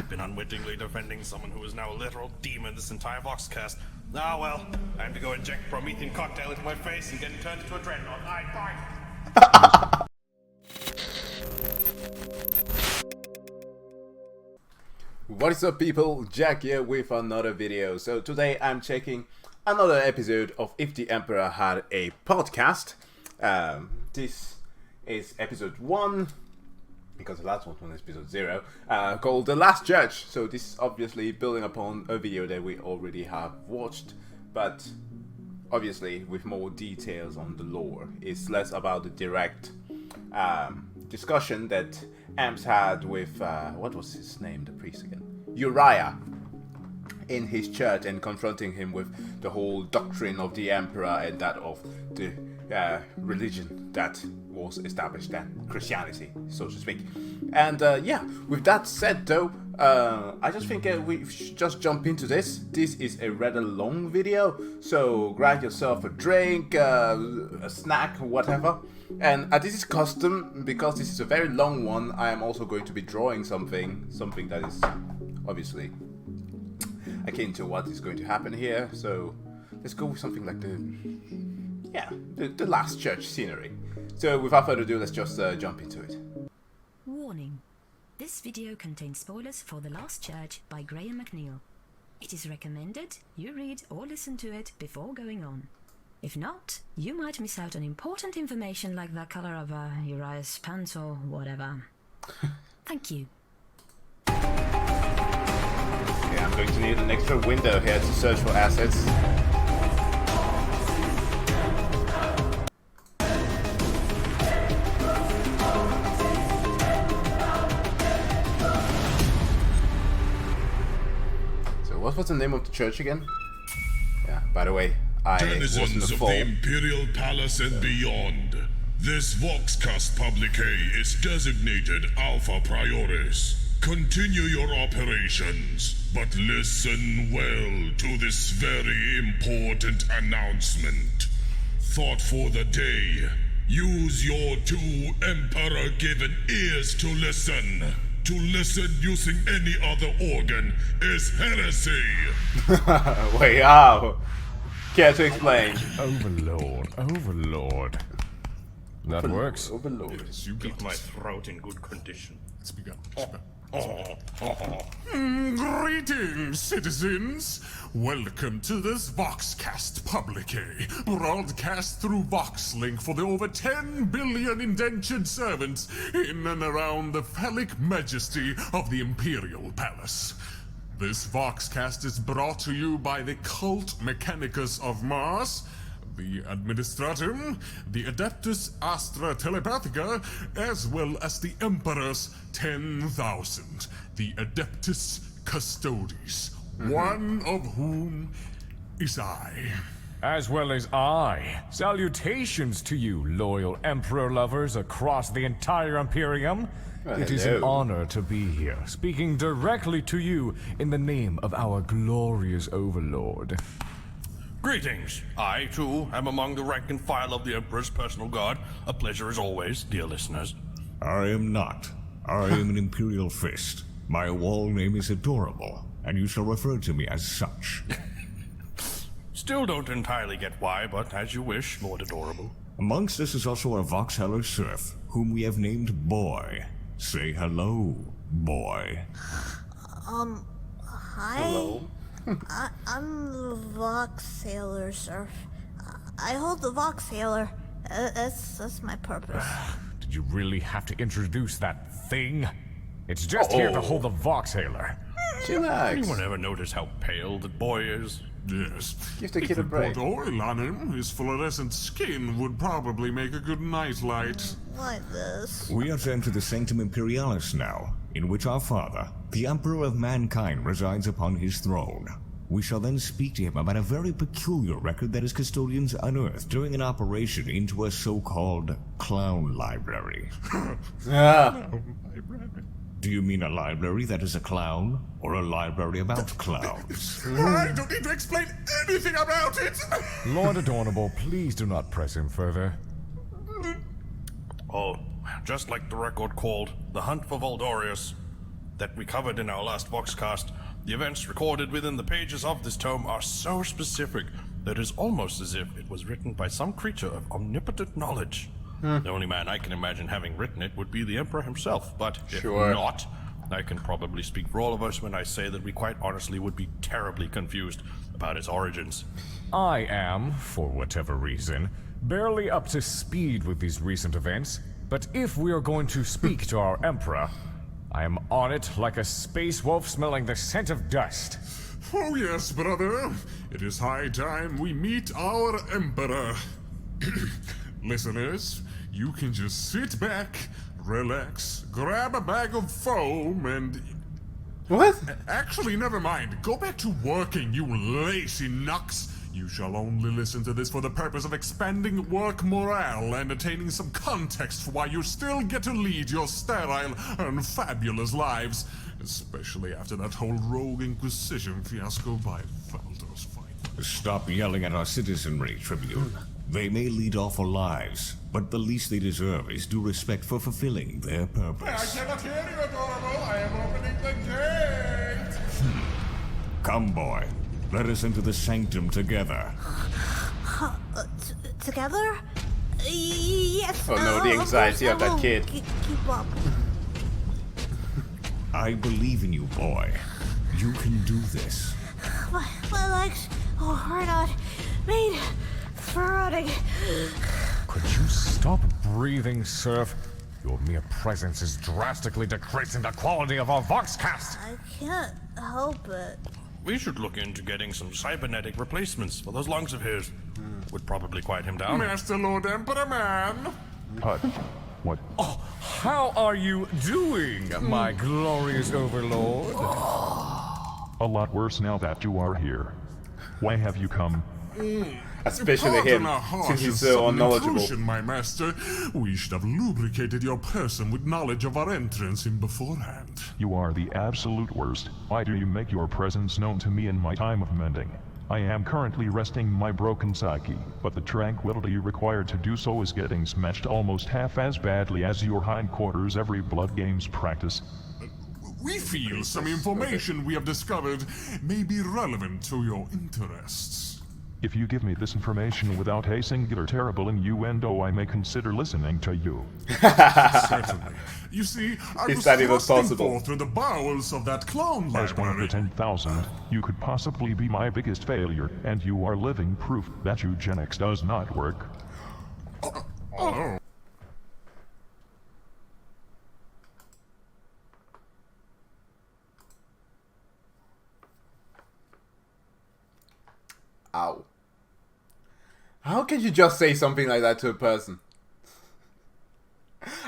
I've been unwittingly defending someone who is now a literal demon this entire Foxcast. Ah well, time to go inject Promethean cocktail into my face and get it turned into a dreadnought. Bye. What is up, people? Jack here with another video. So today I'm checking another episode of If the Emperor Had a Podcast. This is episode 1, because the last one was episode 0, called The Last Judge. So this is obviously building upon a video that we already have watched, but obviously with more details on the lore. It's less about the direct discussion that Amps had with, what was his name, the priest again? Uriah, in his church, and confronting him with the whole doctrine of the Emperor and that of the religion that was established then, Christianity, so to speak. And yeah, with that said though, I just think we should just jump into this. This is a rather long video, so grab yourself a drink, a snack, whatever. And this is custom, because this is a very long one. I am also going to be drawing something that is obviously akin to what is going to happen here. So let's go with something like the Last Church scenery. So without further ado, let's just jump into it. Warning. This video contains spoilers for The Last Church by Graham McNeil. It is recommended you read or listen to it before going on. If not, you might miss out on important information like the color of Uriah's pants or whatever. Thank you. Yeah, I'm going to need an extra window here to search for assets. So what was the name of the church again? Yeah, by the way, Denizens of the Imperial Palace and beyond, this voxcast publique is designated Alpha Prioris. Continue your operations, but listen well to this very important announcement. Thought for the day. Use your 2 Emperor-given ears to listen. To listen using any other organ is heresy. Wait, how? Care to explain? Overlord. That works. Overlord. You keep my throat in good condition. Speak up. Greetings, citizens! Welcome to this Voxcast publique, broadcast through VoxLink for the over 10 billion indentured servants in and around the phallic majesty of the Imperial Palace. This Voxcast is brought to you by the Cult Mechanicus of Mars, the Administratum, the Adeptus Astra Telepathica, as well as the Emperor's 10,000, the Adeptus Custodes, one of whom is I. As well as I. Salutations to you, loyal Emperor lovers across the entire Imperium. It is an honor to be here, speaking directly to you in the name of our glorious overlord. Greetings. I, too, am among the rank and file of the Emperor's personal guard. A pleasure as always, dear listeners. I am not. I am an Imperial Fist. My wall name is Adorable, and you shall refer to me as such. Still don't entirely get why, but as you wish, Lord Adorable. Amongst us is also a Voxheller serf, whom we have named Boy. Say hello, Boy. Hi. Hello. I'm the Vox Sailor, sir. I hold the Vox Sailor. That's my purpose. Did you really have to introduce that thing? It's just here to hold the Voxhaler. Chillax. Anyone ever notice how pale the boy is? Yes. Give the If kid a we break. put oil on him, his fluorescent skin would probably make a good nightlight. Like this. We are to enter the Sanctum Imperialis now, in which our father, the Emperor of Mankind, resides upon his throne. We shall then speak to him about a very peculiar record that his custodians unearthed during an operation into a so-called clown library. Yeah. Do you mean a library that is a clown, or a library about clowns? I don't need to explain anything about it! Lord Adorable, please do not press him further. Oh, just like the record called The Hunt for Voldorius. that we covered in our last Voxcast, the events recorded within the pages of this tome are so specific that it is almost as if it was written by some creature of omnipotent knowledge. The only man I can imagine having written it would be the Emperor himself, but if not, I can probably speak for all of us when I say that we quite honestly would be terribly confused about its origins. I am, for whatever reason, barely up to speed with these recent events, but if we are going to speak to our Emperor, I am on it like a space wolf smelling the scent of dust. Oh yes, brother. It is high time we meet our Emperor. Listeners, you can just sit back, relax, grab a bag of foam, and... What? Actually, never mind. Go back to working, you lazy knucks. You shall only listen to this for the purpose of expanding work morale and attaining some context for why you still get to lead your sterile and fabulous lives. Especially after that whole rogue Inquisition fiasco by Faldo's fight. Stop yelling at our citizenry, Tribune. They may lead awful lives, but the least they deserve is due respect for fulfilling their purpose. I cannot hear you, Adorable. I am opening the gate. Come, boy. Let us into the sanctum together. Together? Yes. Oh no, the anxiety of that kid. Keep up. I believe in you, boy. You can do this. My legs are not made for running. Could you stop breathing, Surf? Your mere presence is drastically decreasing the quality of our Voxcast. I can't help it. We should look into getting some cybernetic replacements for those lungs of his. Would probably quiet him down. Master Lord Emperor Man. Hut. What? Oh, how are you doing, my glorious overlord? A lot worse now that you are here. Why have you come? Especially him, since he's so unknowledgeable. Intrusion, my master. We should have lubricated your person with knowledge of our entrance in beforehand. You are the absolute worst. Why do you make your presence known to me in my time of mending? I am currently resting my broken psyche, but the tranquility required to do so is getting smashed almost half as badly as your hindquarters every Blood Games practice. We feel some information we have discovered may be relevant to your interests. If you give me this information without a singular terrible innuendo, I may consider listening to you. Certainly. You see, I Is was that even thrusting possible? forth through the bowels of that clown As one of the library. 10,000, you could possibly be my biggest failure, and you are living proof that eugenics does not work. Oh. Ow. How can you just say something like that to a person?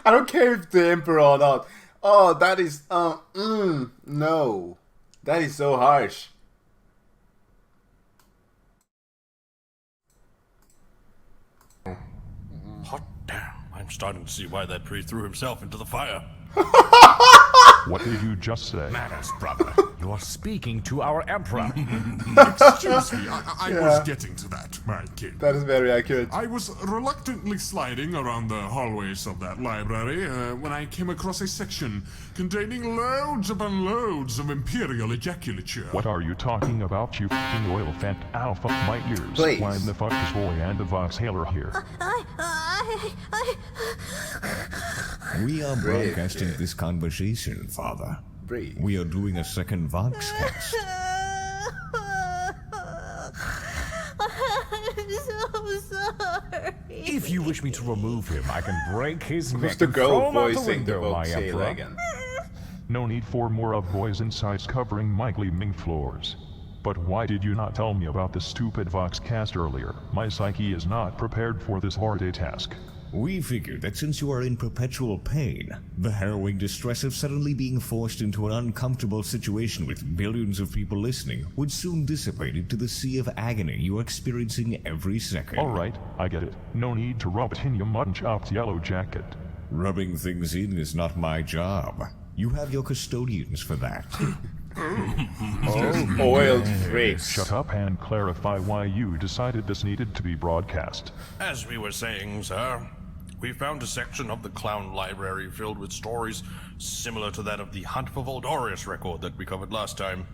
I don't care if the Emperor or not. Oh, that is, no. That is so harsh. Hot damn, I'm starting to see why that priest threw himself into the fire. What did you just say? Manners, brother. You are speaking to our Emperor. Excuse me, I was getting to that, my king. That is very accurate. I was reluctantly sliding around the hallways of that library when I came across a section containing loads upon loads of Imperial ejaculature. What are you talking about, you f***ing oil fat alpha my ears? Please. Why the fuck is Boy and the Voxhaler here? We are broadcasting this conversation, Father. Breathe. We are doing a second Voxcast. I'm so sorry. If you wish me to remove him, I can break his Who's neck the and throw girl him out the voicing the window, my Voxhaler Emperor. again? No need for more of boys and sites covering my gleaming floors. But why did you not tell me about the stupid Voxcast earlier? My psyche is not prepared for this hard task. We figured that since you are in perpetual pain, the harrowing distress of suddenly being forced into an uncomfortable situation with billions of people listening would soon dissipate into the sea of agony you are experiencing every second. Alright, I get it. No need to rub it in your mutton-chopped yellow jacket. Rubbing things in is not my job. You have your custodians for that. Oiled freaks. Shut up and clarify why you decided this needed to be broadcast. As we were saying, sir, we found a section of the clown library filled with stories similar to that of the Hunt for Voldorius record that we covered last time.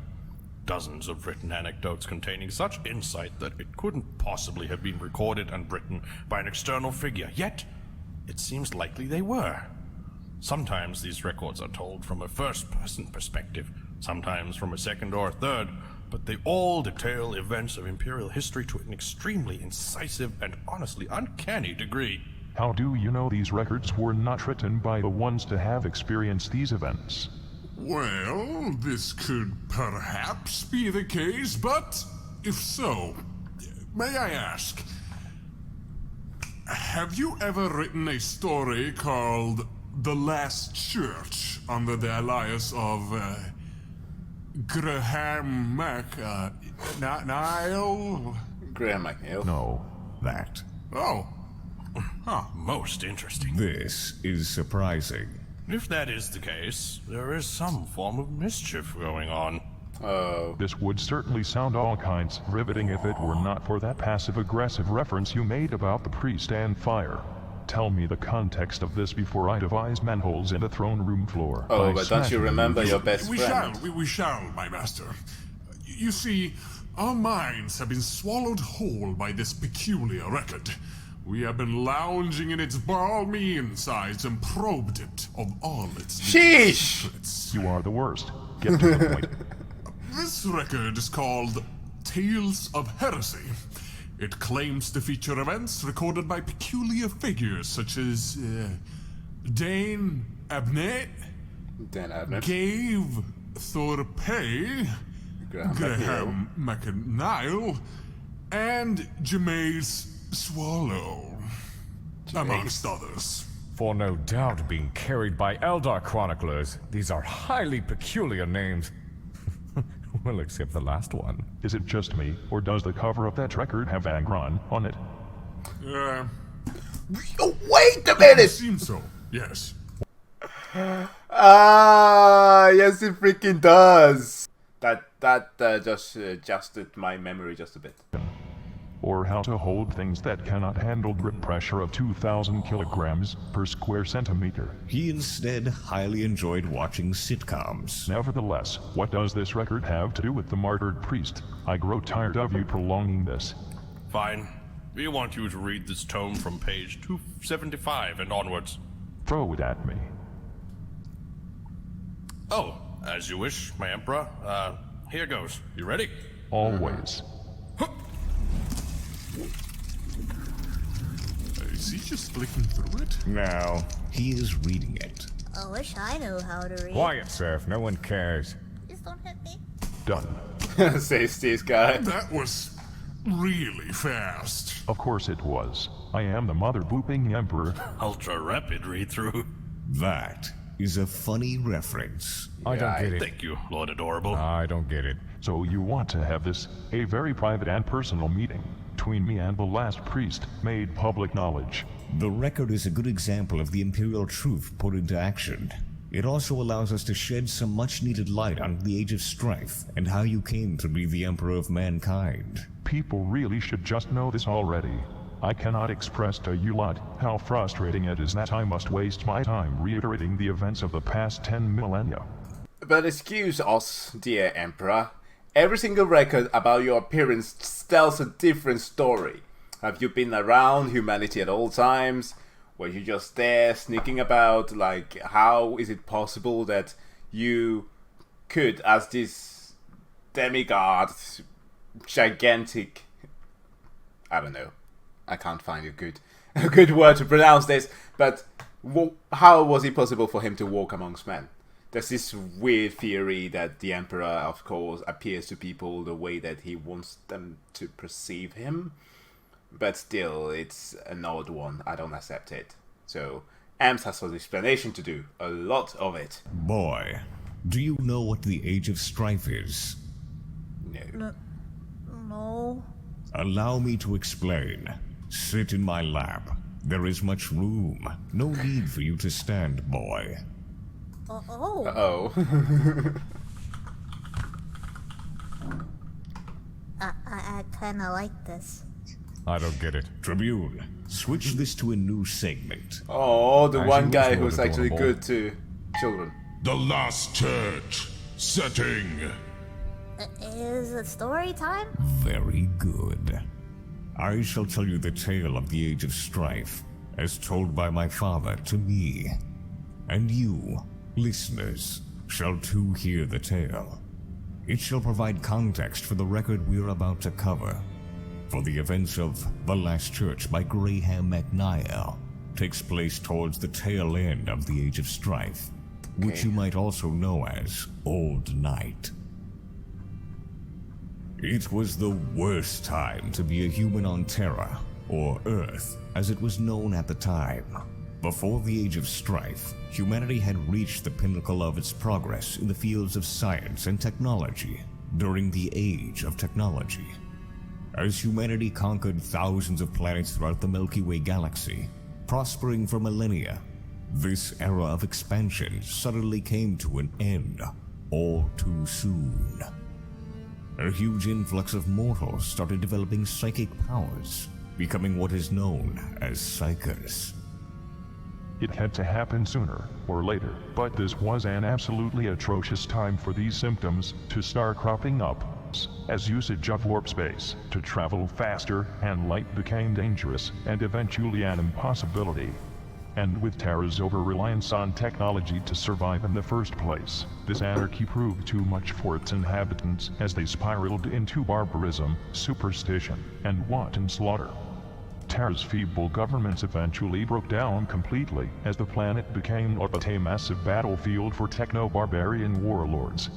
Dozens of written anecdotes containing such insight that it couldn't possibly have been recorded and written by an external figure, yet it seems likely they were. Sometimes these records are told from a first-person perspective, sometimes from a second or a third, but they all detail events of Imperial history to an extremely incisive and honestly uncanny degree. How do you know these records were not written by the ones to have experienced these events? Well, this could perhaps be the case, but if so, may I ask, have you ever written a story called The Last Church under the alias of Graham Nile? Graham McNeil. No, that. Oh. Huh. Most interesting. This is surprising. If that is the case, there is some form of mischief going on. This would certainly sound all kinds riveting if it were not for that passive-aggressive reference you made about the priest and fire. Tell me the context of this before I devise manholes in the throne room floor. Oh, but don't you remember your best friend? We shall, my master. You see, our minds have been swallowed whole by this peculiar record. We have been lounging in its balmy insides and probed it of all its secrets. You are the worst. Get to the point. This record is called Tales of Heresy. It claims to feature events recorded by peculiar figures such as Dane Abnett, Gave Thorpe, Graham McNeil, and Jameis Swallow, amongst others. For no doubt being carried by Eldar chroniclers, these are highly peculiar names. Well, except the last one. Is it just me, or does the cover of that record have Angron on it? Oh, wait a minute! It seems so, yes. Yes it freaking does! That just adjusted my memory just a bit. Or how to hold things that cannot handle grip pressure of 2,000 kilograms per square centimeter. He instead highly enjoyed watching sitcoms. Nevertheless, what does this record have to do with the martyred priest? I grow tired of you prolonging this. Fine. We want you to read this tome from page 275 and onwards. Throw it at me. Oh, as you wish, my emperor. Here goes. You ready? Always. Is he just flicking through it? Now, he is reading it. I wish I knew how to read. Quiet, Seth. No one cares. Just don't hit me. Done. Says this guy. That was really fast. Of course it was. I am the mother-booping emperor. Ultra-rapid read-through. That is a funny reference. I don't get it. Thank you, Lord Adorable. I don't get it. So you want to have this, a very private and personal meeting between me and the last priest, made public knowledge. The record is a good example of the Imperial truth put into action. It also allows us to shed some much-needed light on the Age of Strife and how you came to be the Emperor of Mankind. People really should just know this already. I cannot express to you lot how frustrating it is that I must waste my time reiterating the events of the past 10 millennia. But excuse us, dear Emperor. Every single record about your appearance tells a different story. Have you been around humanity at all times? Were you just there sneaking about? Like, how is it possible that you could, as this demigod, gigantic... I don't know. I can't find a good word to pronounce this, but how was it possible for him to walk amongst men? There's this weird theory that the Emperor, of course, appears to people the way that he wants them to perceive him. But still, it's an odd one. I don't accept it. So, Ems has an explanation to do. A lot of it. Boy, do you know what the Age of Strife is? No. Allow me to explain. Sit in my lap. There is much room. No need for you to stand, boy. Uh-oh. I kinda like this. I don't get it. Tribune, switch this to a new segment. Oh, the Actually, one it was guy more who's actually adorable. good to children. The Last Church. Setting. Is it story time? Very good. I shall tell you the tale of the Age of Strife, as told by my father to me. And you, listeners, shall too hear the tale. It shall provide context for the record we're about to cover. For the events of The Last Church by Graham McNeil takes place towards the tail end of the Age of Strife, which you might also know as Old Night. It was the worst time to be a human on Terra, or Earth, as it was known at the time. Before the Age of Strife, humanity had reached the pinnacle of its progress in the fields of science and technology during the Age of Technology. As humanity conquered thousands of planets throughout the Milky Way galaxy, prospering for millennia, this era of expansion suddenly came to an end, all too soon. A huge influx of mortals started developing psychic powers, becoming what is known as psykers. It had to happen sooner or later, but this was an absolutely atrocious time for these symptoms to start cropping up, as usage of warp space to travel faster and light became dangerous and eventually an impossibility. And with Terra's over-reliance on technology to survive in the first place, this anarchy proved too much for its inhabitants as they spiraled into barbarism, superstition, and wanton slaughter. Terra's feeble governments eventually broke down completely as the planet became a massive battlefield for techno-barbarian warlords.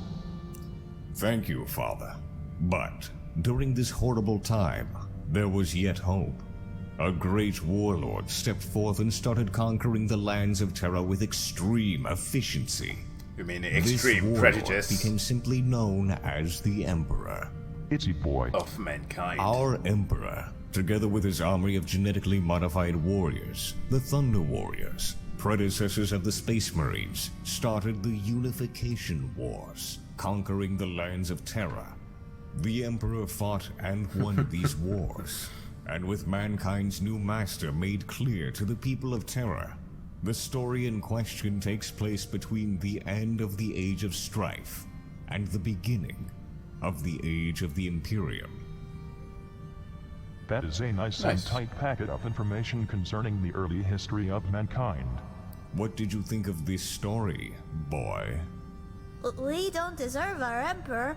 Thank you, Father. But during this horrible time, there was yet hope. A great warlord stepped forth and started conquering the lands of Terra with extreme efficiency. You mean This extreme warlord prejudice became simply known as the Emperor. Itsy boy. of mankind? Our Emperor, together with his army of genetically modified warriors, the Thunder Warriors, predecessors of the Space Marines, started the Unification Wars, conquering the lands of Terra. The Emperor fought and won these wars, and with mankind's new master made clear to the people of Terra, the story in question takes place between the end of the Age of Strife and the beginning of the Age of the Imperium. That is a nice and tight packet of information concerning the early history of mankind. What did you think of this story, boy? We don't deserve our emperor.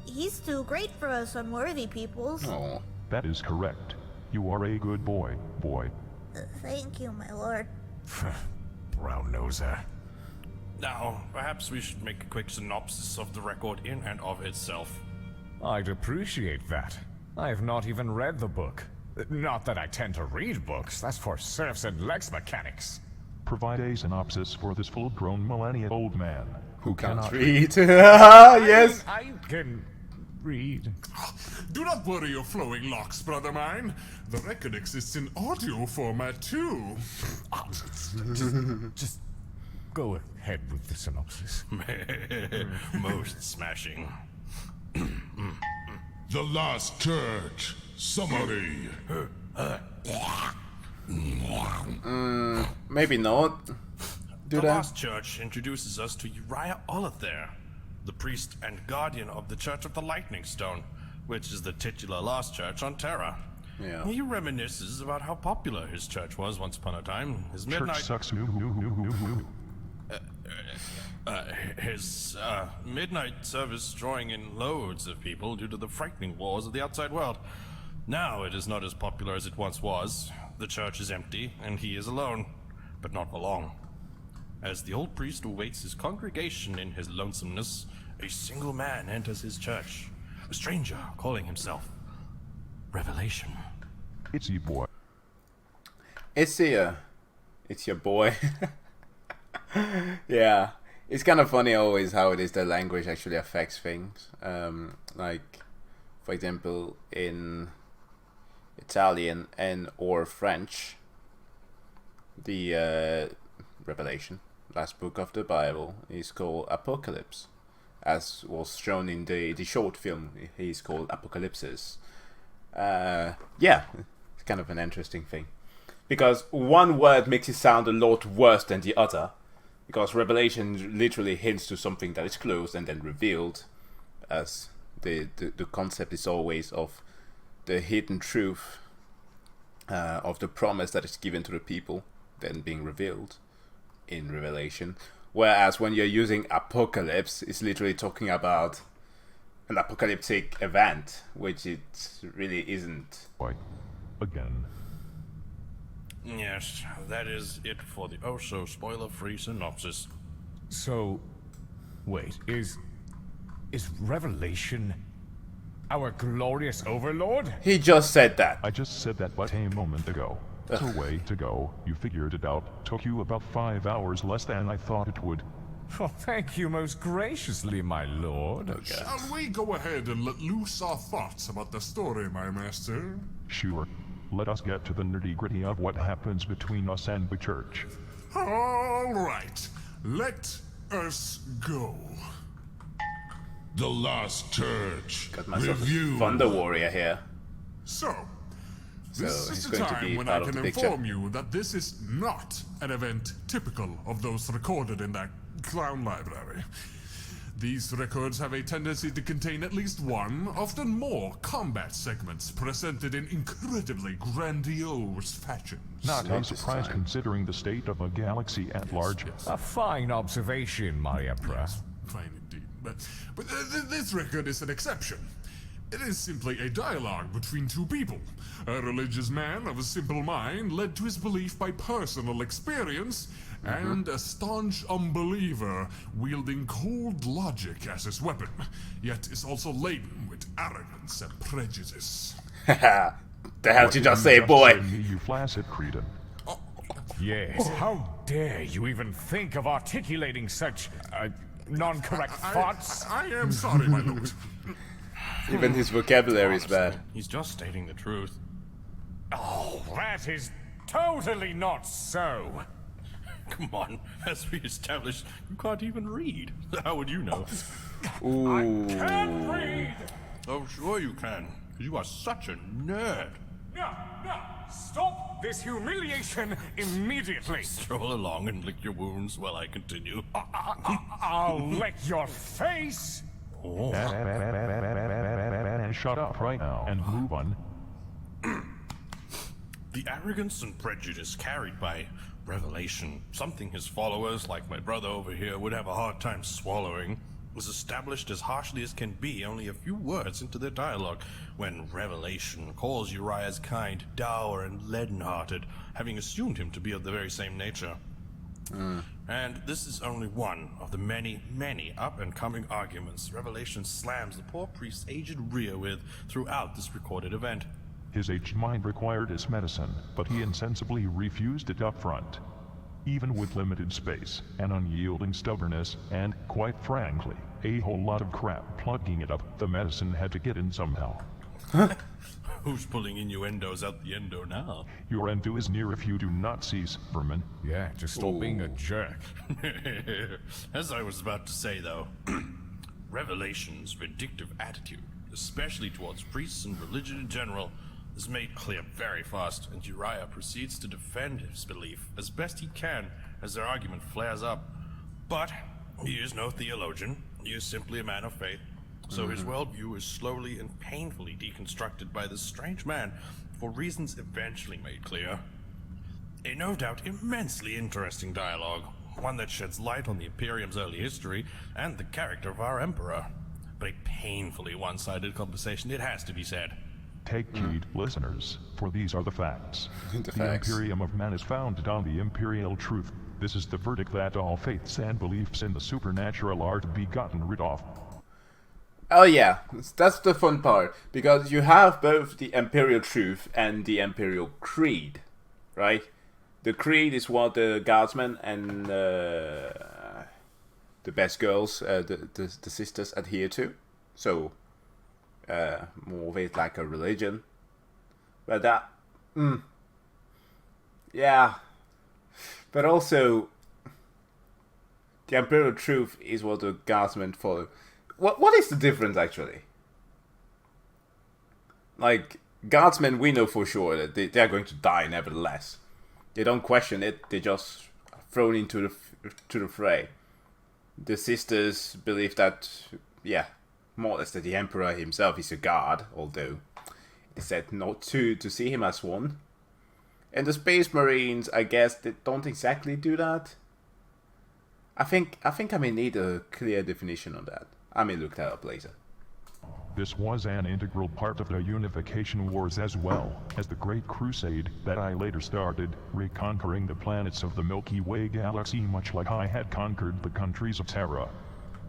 He's too great for us unworthy peoples. Oh, That is correct. You are a good boy, boy. Thank you, my lord. Brown noser. Now, perhaps we should make a quick synopsis of the record in and of itself. I'd appreciate that. I have not even read the book. Not that I tend to read books, that's for serfs and lex mechanics. Provide a synopsis for this full-grown millennia-old man who can't cannot read? Yes. I can read. Do not worry your flowing locks, brother mine. The record exists in audio format too. Just go ahead with the synopsis. Most smashing. The Last Church. Summary. Maybe not. The Last Church introduces us to Uriah Olather, the priest and guardian of the Church of the Lightning Stone, which is the titular Last Church on Terra. Yeah. He reminisces about how popular his church was once upon a time. His midnight Church sucks. his midnight service drawing in loads of people due to the frightening wars of the outside world. Now it is not as popular as it once was. The church is empty, and he is alone, but not for long. As the old priest awaits his congregation in his lonesomeness, a single man enters his church, a stranger calling himself Revelation. Itsy boy. It's your boy. Yeah, it's kind of funny always how it is that language actually affects things. Like, for example, in Italian and or French, the Revelation, last book of the Bible, is called Apocalypse, as was shown in the short film. He's called Apocalypsis. Yeah, It's kind of an interesting thing. Because one word makes it sound a lot worse than the other. Because revelation literally hints to something that is closed and then revealed. As the concept is always of the hidden truth of the promise that is given to the people, then being revealed in Revelation. Whereas when you're using apocalypse, it's literally talking about an apocalyptic event, which it really isn't. Why? Again. Yes, that is it for the spoiler-free synopsis. So, wait, is Revelation our glorious overlord? He just said that. I just said that but a moment ago. So way to go. You figured it out. Took you about 5 hours less than I thought it would. Oh, thank you most graciously, my lord. Shall we go ahead and let loose our thoughts about the story, my master? Sure. Let us get to the nitty-gritty of what happens between us and the church. All right. Let us go. The Last Church. Got myself Review. a Thunder Warrior here. So, this he's is the going to time be when I part of can the picture. inform you that this is not an event typical of those recorded in that clown library. These records have a tendency to contain at least one, often more, combat segments presented in incredibly grandiose fashions. Not a surprise considering the state of a galaxy at large. A fine observation, my emperor. Fine indeed. But this record is an exception. It is simply a dialogue between two people. A religious man of a simple mind led to his belief by personal experience, and a staunch unbeliever wielding cold logic as his weapon, yet is also laden with arrogance and prejudice. The hell did you just say, boy? Me, you flaccid cretin. Yes, how dare you even think of articulating such non-correct thoughts? I am sorry, my lord. Even his vocabulary is bad. He's just stating the truth. Oh, that is totally not so. Come on, as we established, you can't even read. How would you know? Ooh. Can't read! Oh, sure you can. You are such a nerd. No, stop this humiliation immediately. Stroll along and lick your wounds while I continue. I'll lick your face. Oh. Shut up right now and move on. The arrogance and prejudice carried by Revelation, something his followers, like my brother over here, would have a hard time swallowing, was established as harshly as can be only a few words into their dialogue, when Revelation calls Uriah's kind dour and leaden-hearted, having assumed him to be of the very same nature. And this is only one of the many, many up-and-coming arguments Revelation slams the poor priest's aged rear with throughout this recorded event. His aged mind required his medicine, but he insensibly refused it up front. Even with limited space, an unyielding stubbornness, and, quite frankly, a whole lot of crap plugging it up, the medicine had to get in somehow. Who's pulling innuendos out the endo now? Your end is near if you do not cease, vermin. Yeah, just stop being a jerk. As I was about to say, though, Revelation's vindictive attitude, especially towards priests and religion in general, is made clear very fast, and Uriah proceeds to defend his belief as best he can as their argument flares up. But he is no theologian, he is simply a man of faith, so his worldview is slowly and painfully deconstructed by this strange man for reasons eventually made clear. A no doubt immensely interesting dialogue, one that sheds light on the Imperium's early history and the character of our Emperor. But a painfully one-sided conversation, it has to be said. Take heed, listeners, for these are the facts. The facts. Imperium of Man is founded on the Imperial truth. This is the verdict that all faiths and beliefs in the supernatural are to be gotten rid of. Oh yeah, that's the fun part, because you have both the Imperial truth and the Imperial creed, right? The creed is what the guardsmen and the best girls, the sisters adhere to, so more of it like a religion. But that, yeah, but also the Imperial truth is what the guardsmen follow. What is the difference actually? Like, Guardsmen, we know for sure that they are going to die nevertheless. They don't question it, they just thrown into the fray. The sisters believe that, yeah, more or less that the Emperor himself is a god, although they said not to see him as one. And the Space Marines, I guess, they don't exactly do that. I think I may need a clear definition on that. I may look that up later. This was an integral part of the Unification Wars as well as the Great Crusade that I later started, reconquering the planets of the Milky Way galaxy much like I had conquered the countries of Terra.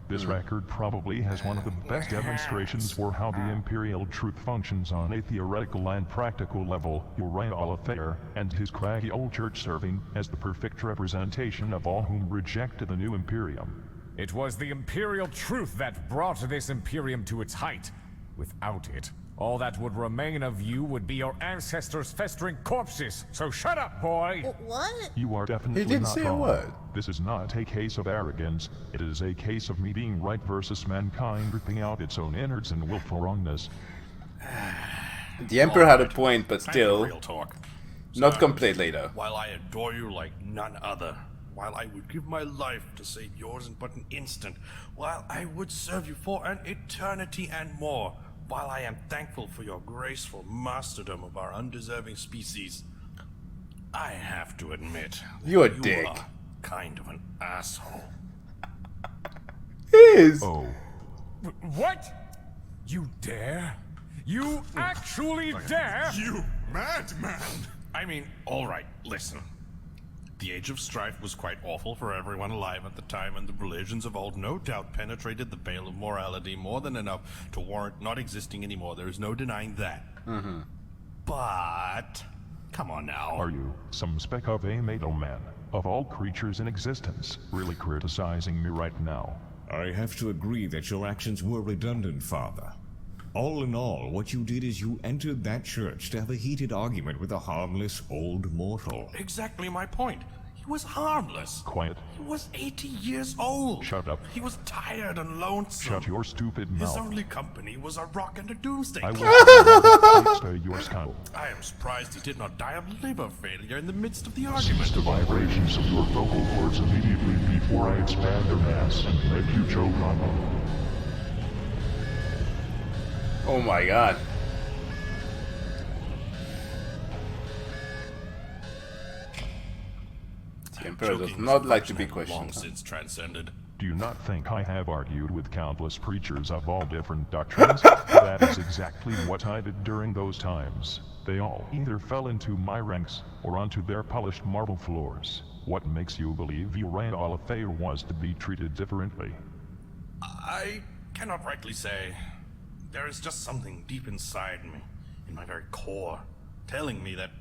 This record probably has one of the best demonstrations for how the Imperial truth functions on a theoretical and practical level. Uriah and his craggy old church serving as the perfect representation of all whom rejected the new Imperium. It was the Imperial truth that brought this Imperium to its height. Without it, all that would remain of you would be your ancestors' festering corpses. So shut up, boy! What? You are definitely He didn't not say a wrong. word. This is not a case of arrogance. It is a case of me being right versus mankind ripping out its own innards and willful wrongness. The Emperor had a point, but Time for still, real talk. not Sir, completely though. While I adore you like none other, while I would give my life to save yours in but an instant, while I would serve you for an eternity and more, while I am thankful for your graceful masterdom of our undeserving species, I have to admit that You're a you dick. are kind of an asshole. Is Oh, What? You dare? You actually dare? You madman! I mean, alright, listen. The age of strife was quite awful for everyone alive at the time, and the religions of old no doubt penetrated the veil of morality more than enough to warrant not existing anymore. There is no denying that. But, come on now. are you, some speck of a middleman, of all creatures in existence, really criticizing me right now? I have to agree that your actions were redundant, Father. All in all, what you did is you entered that church to have a heated argument with a harmless old mortal. Exactly my point. He was harmless. Quiet. He was 80 years old. Shut up. He was tired and lonesome. Shut your stupid His mouth. only company was a rock and a doomsday I clock. will spare your skull. I am surprised he did not die of liver failure in the midst of the argument. Cease the vibrations of your vocal cords immediately before I expand their mass and make you choke on them. oh my god. The Emperor does Choking not like to be is a function questioned. long since transcended. Do you not think I have argued with countless preachers of all different doctrines? That is exactly what I did during those times. They all either fell into my ranks or onto their polished marble floors. What makes you believe Uriah was to be treated differently? I cannot rightly say. There is just something deep inside me, in my very core, telling me that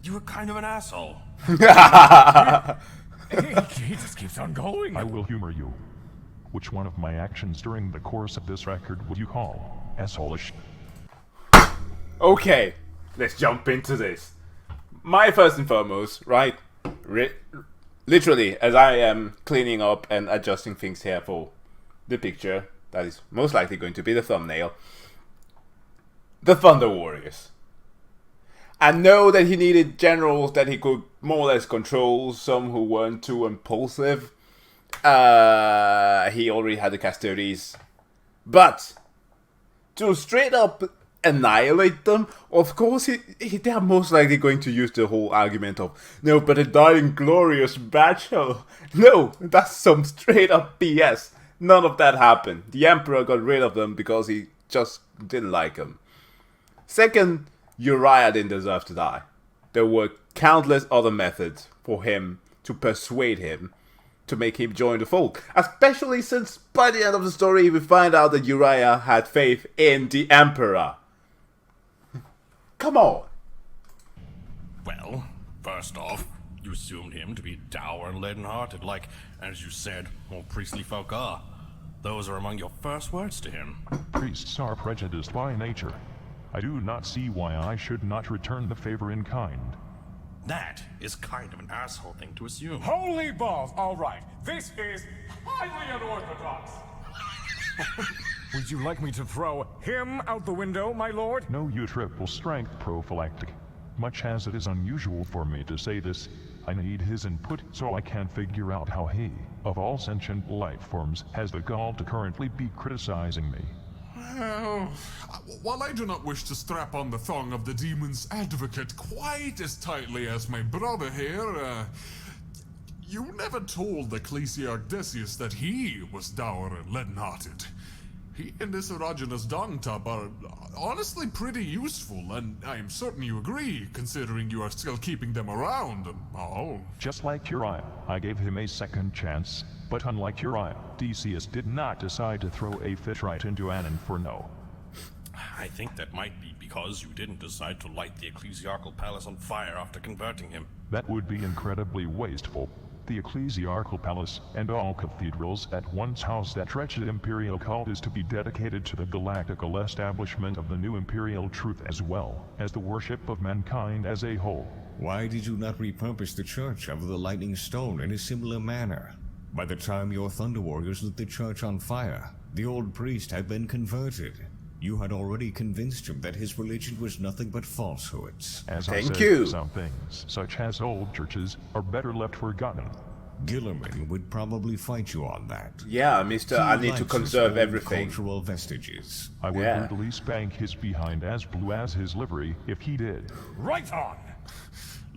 you were kind of an asshole. He just keeps on going. I will humor you. Which one of my actions during the course of this record would you call asshole-ish? Okay, let's jump into this. My first and foremost, right? Literally, as I am cleaning up and adjusting things here for the picture that is most likely going to be the thumbnail, the Thunder Warriors. I know that he needed generals that he could more or less control, some who weren't too impulsive. He already had the Custodes. But to straight up annihilate them, of course they are most likely going to use the whole argument of, no, but it died in glorious battle. No, that's some straight up BS. None of that happened. The Emperor got rid of them because he just didn't like them. Second, Uriah didn't deserve to die. There were countless other methods for him to persuade him to make him join the fold. Especially since by the end of the story we find out that Uriah had faith in the Emperor. Come on. Well, first off, you assumed him to be dour and leaden-hearted, like, as you said, all priestly folk are. Those are among your first words to him. Priests are prejudiced by nature. I do not see why I should not return the favor in kind. That is kind of an asshole thing to assume. Holy balls! All right, this is highly unorthodox. Would you like me to throw Him out the window, my lord? No, you triple strength prophylactic. Much as it is unusual for me to say this, I need his input so I can figure out how he, of all sentient life forms, has the gall to currently be criticizing me. Well, while I do not wish to strap on the thong of the demon's advocate quite as tightly as my brother here, you never told Ecclesiarch Decius that he was dour and leaden-hearted. He and this erogenous dung tub are honestly pretty useful, and I am certain you agree, considering you are still keeping them around and all. Just like Uriah, I gave him a second chance, but unlike Uriah, Decius did not decide to throw a fit right into an inferno. I think that might be because you didn't decide to light the ecclesiarchal palace on fire after converting him. That would be incredibly wasteful. The ecclesiarchal palace and all cathedrals at once house that wretched imperial cult is to be dedicated to the galactical establishment of the new imperial truth as well as the worship of mankind as a whole. Why did you not repurpose the Church of the Lightning Stone in a similar manner? By the time your Thunder Warriors lit the church on fire, the old priest had been converted. You had already convinced him that his religion was nothing but falsehoods. As I said, some things, such as old churches, are better left forgotten. Gilliman would probably fight you on that. Yeah, Mr. I need to conserve everything. Cultural vestiges. I would brutally spank his behind as blue as his livery if he did. Right on!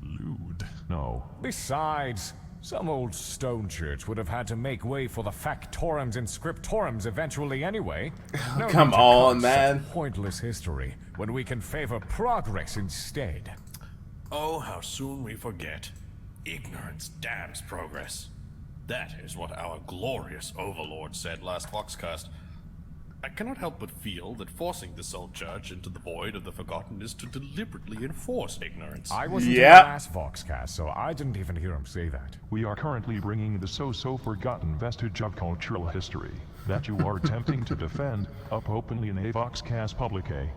Lewd. No. Besides, some old stone church would have had to make way for the factorums and scriptorums eventually anyway. No Come on, man. Pointless history when we can favor progress instead. Oh, how soon we forget. Ignorance damns progress. That is what our glorious overlord said last Foxcast. I cannot help but feel that forcing this old church into the void of the forgotten is to deliberately enforce ignorance. I wasn't in the last Foxcast, so I didn't even hear him say that. We are currently bringing the so-so forgotten vestige of cultural history that you are attempting to defend up openly in a Foxcast publique.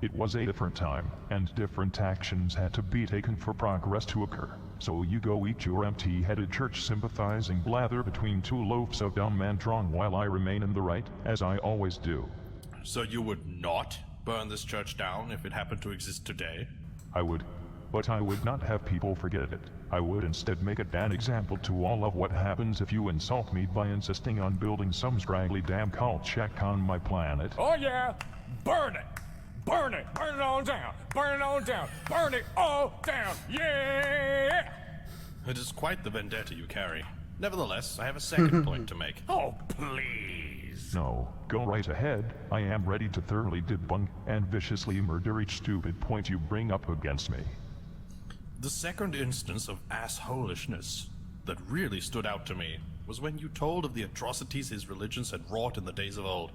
It was a different time, and different actions had to be taken for progress to occur. So you go eat your empty-headed church-sympathizing blather between two loaves of dumb and drawn while I remain in the right, as I always do. So you would not burn this church down if it happened to exist today? I would. But I would not have people forget it. I would instead make it an example to all of what happens if you insult me by insisting on building some scraggly damn cult check on my planet. Oh yeah! Burn it! Burn it! Burn it all down! Burn it all down! Burn it all down! Yeah! It is quite the vendetta you carry. Nevertheless, I have a second point to make. Oh, please! No, go right ahead. I am ready to thoroughly debunk and viciously murder each stupid point you bring up against me. The second instance of assholishness that really stood out to me was when you told of the atrocities his religions had wrought in the days of old.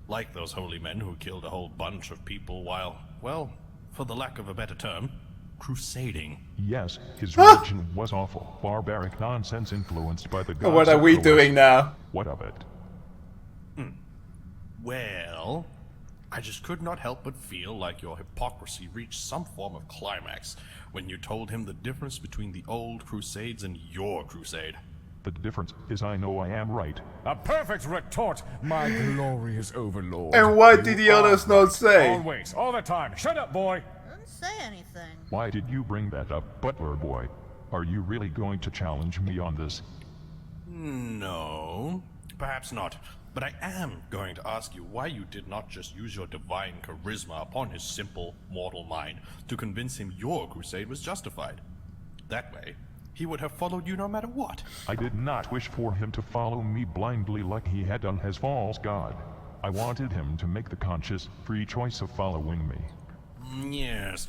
Like those holy men who killed a whole bunch of people while, well, for the lack of a better term, crusading. Yes, his religion was awful. Barbaric nonsense influenced by the gods. What are we doing now? What of it? Well, I just could not help but feel like your hypocrisy reached some form of climax when you told him the difference between the old crusades and your crusade. The difference is I know I am right. A perfect retort, my glorious overlord. And what did the others not say? Always, all the time. Shut up, boy. I didn't say anything. Why did you bring that up, butler boy? Are you really going to challenge me on this? No, perhaps not. But I am going to ask you why you did not just use your divine charisma upon his simple, mortal mind to convince him your crusade was justified. That way, he would have followed you no matter what. I did not wish for him to follow me blindly like he had done his false god. I wanted him to make the conscious, free choice of following me. Yes.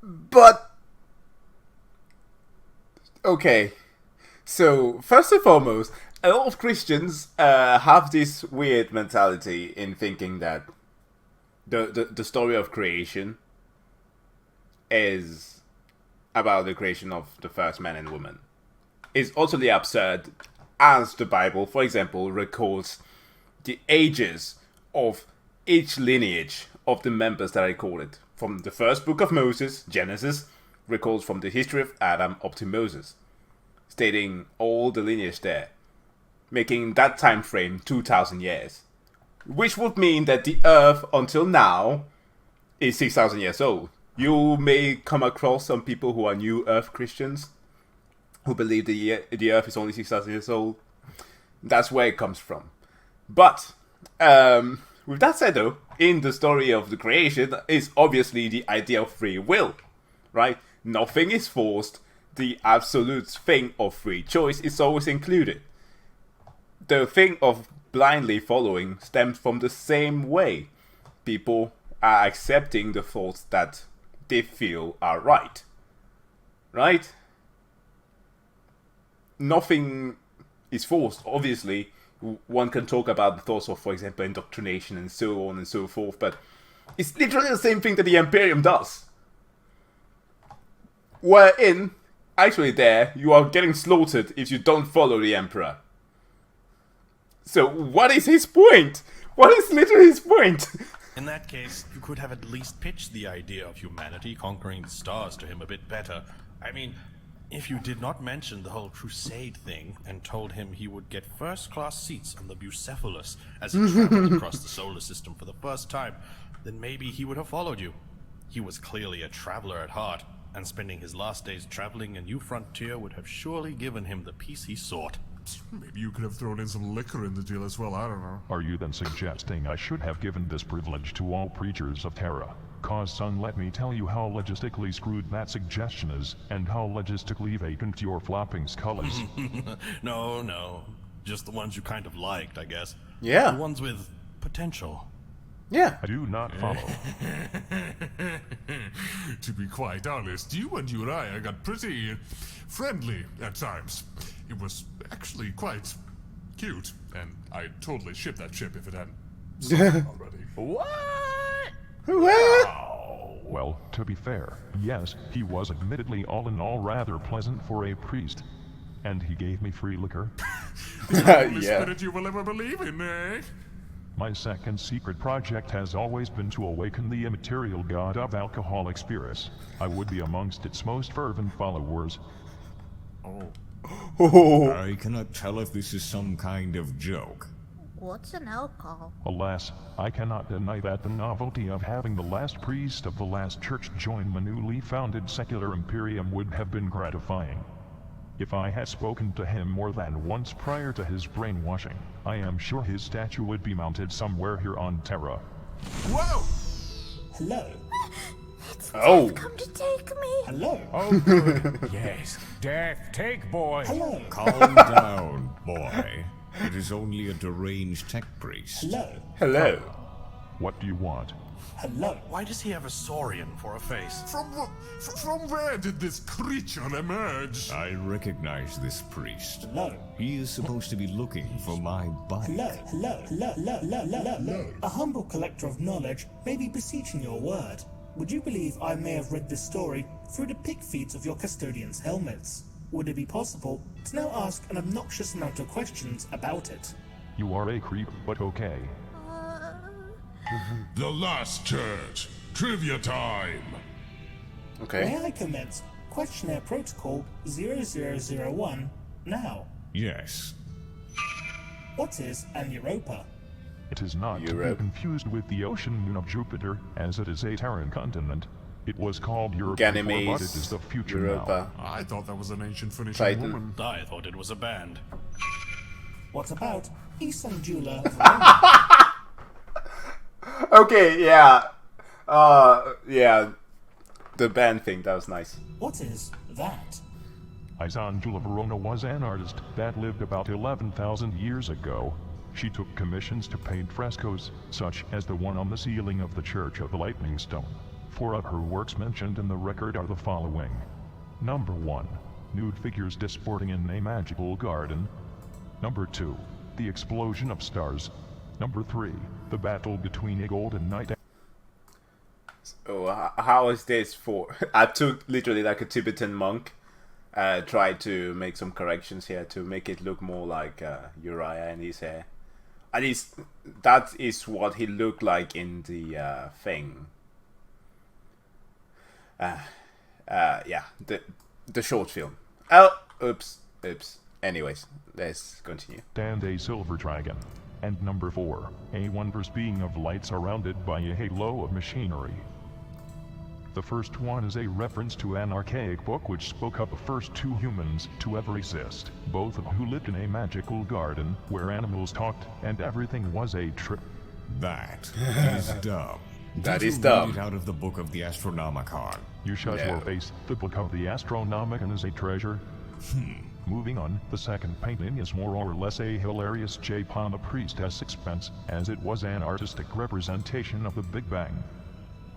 But... okay. So, first and foremost, a lot of Christians have this weird mentality in thinking that the story of creation is about the creation of the first man and woman. It's utterly absurd, as the Bible, for example, records the ages of each lineage of the members that are recorded. From the first book of Moses, Genesis, records from the history of Adam up to Moses, stating all the lineage there, making that time frame 2,000 years. which would mean that the Earth until now is 6,000 years old. You may come across some people who are new Earth Christians who believe the Earth is only 6,000 years old. That's where it comes from. But with that said, though, in the story of the creation is obviously the idea of free will, right? Nothing is forced. The absolute thing of free choice is always included. The thing of blindly following stems from the same way. People are accepting the thoughts that they feel are right. Right? Nothing is forced. Obviously, one can talk about the thoughts of, for example, indoctrination and so on and so forth, but it's literally the same thing that the Imperium does. Wherein, actually there, you are getting slaughtered if you don't follow the Emperor. So, what is his point? What is literally his point? In that case, you could have at least pitched the idea of humanity conquering the stars to him a bit better. I mean, if you did not mention the whole crusade thing and told him he would get first-class seats on the Bucephalus as he traveled across the solar system for the first time, then maybe he would have followed you. He was clearly a traveler at heart, and spending his last days traveling a new frontier would have surely given him the peace he sought. Maybe you could have thrown in some liquor in the deal as well, I don't know. Are you then suggesting I should have given this privilege to all preachers of Terra? Cause son, let me tell you how logistically screwed that suggestion is, and how logistically vacant your flopping skull is. No. Just the ones you kind of liked, I guess. Yeah. The ones with potential. Yeah. I do not follow. To be quite honest, you and Uriah got pretty friendly at times. It was actually quite cute, and I'd totally ship that ship if it hadn't started already. What? Well, to be fair, yes, he was admittedly all in all rather pleasant for a priest. And he gave me free liquor. The only spirit you will ever believe in, eh? My second secret project has always been to awaken the immaterial god of alcoholic spirits. I would be amongst its most fervent followers. I cannot tell if this is some kind of joke. What's an alcohol? Alas, I cannot deny that the novelty of having the last priest of the last church join the newly founded secular Imperium would have been gratifying. If I had spoken to him more than once prior to his brainwashing, I am sure his statue would be mounted somewhere here on Terra. Whoa! Hello? It's Oh. Death come to take me. Hello? Oh, good. Yes. Death, take boy. Hello? Calm down, boy. It is only a deranged tech priest. Hello? Hello. What do you want? Hello? Why does he have a saurian for a face? From where did this creature emerge? I recognize this priest. Hello? He is supposed to be looking for my bike. Hello? Hello? Hello? Hello? Hello? Hello? Hello? A humble collector of knowledge may be beseeching your word. Would you believe I may have read this story through the pig feeds of your custodians' helmets? Would it be possible to now ask an obnoxious amount of questions about it? You are a creep, but okay. The Last Church. Trivia time. Okay. May I commence questionnaire protocol 0001 now? Yes. What is an Europa? It is not to be Europe. confused with the ocean moon of Jupiter, as it is a Terran continent. It was called Europe before, but Ganymedes, it is the future Europa, I thought that was an ancient Phoenician Titan. woman. I thought it was a band. What about Isandula Verona? Okay, yeah. Yeah. The band thing, that was nice. What is that? now. Isandula Verona was an artist that lived about 11,000 years ago. She took commissions to paint frescoes, such as the one on the ceiling of the Church of the Lightning Stone. 4 of her works mentioned in the record are the following. Number 1. Nude figures disporting in a magical garden. Number 2. The explosion of stars. Number 3. The battle between a golden knight. Oh, how is this for? I took literally like a Tibetan monk. Tried to make some corrections here to make it look more like Uriah and his hair. At least that is what he looked like in the thing. Yeah, the short film. Oh, oops. Anyways, let's continue. And a silver dragon. And number 4, a wondrous being of light surrounded by a halo of machinery. The first one is a reference to an archaic book which spoke of the first 2 humans to ever exist, both of who lived in a magical garden where animals talked and everything was a trip. That is dumb. That Did is you dumb. read it out of the Book of the Astronomicon? You shut your face. The Book of the Astronomicon is a treasure. Moving on, the second painting is more or less a hilarious jape on the priestess' expense, as it was an artistic representation of the Big Bang.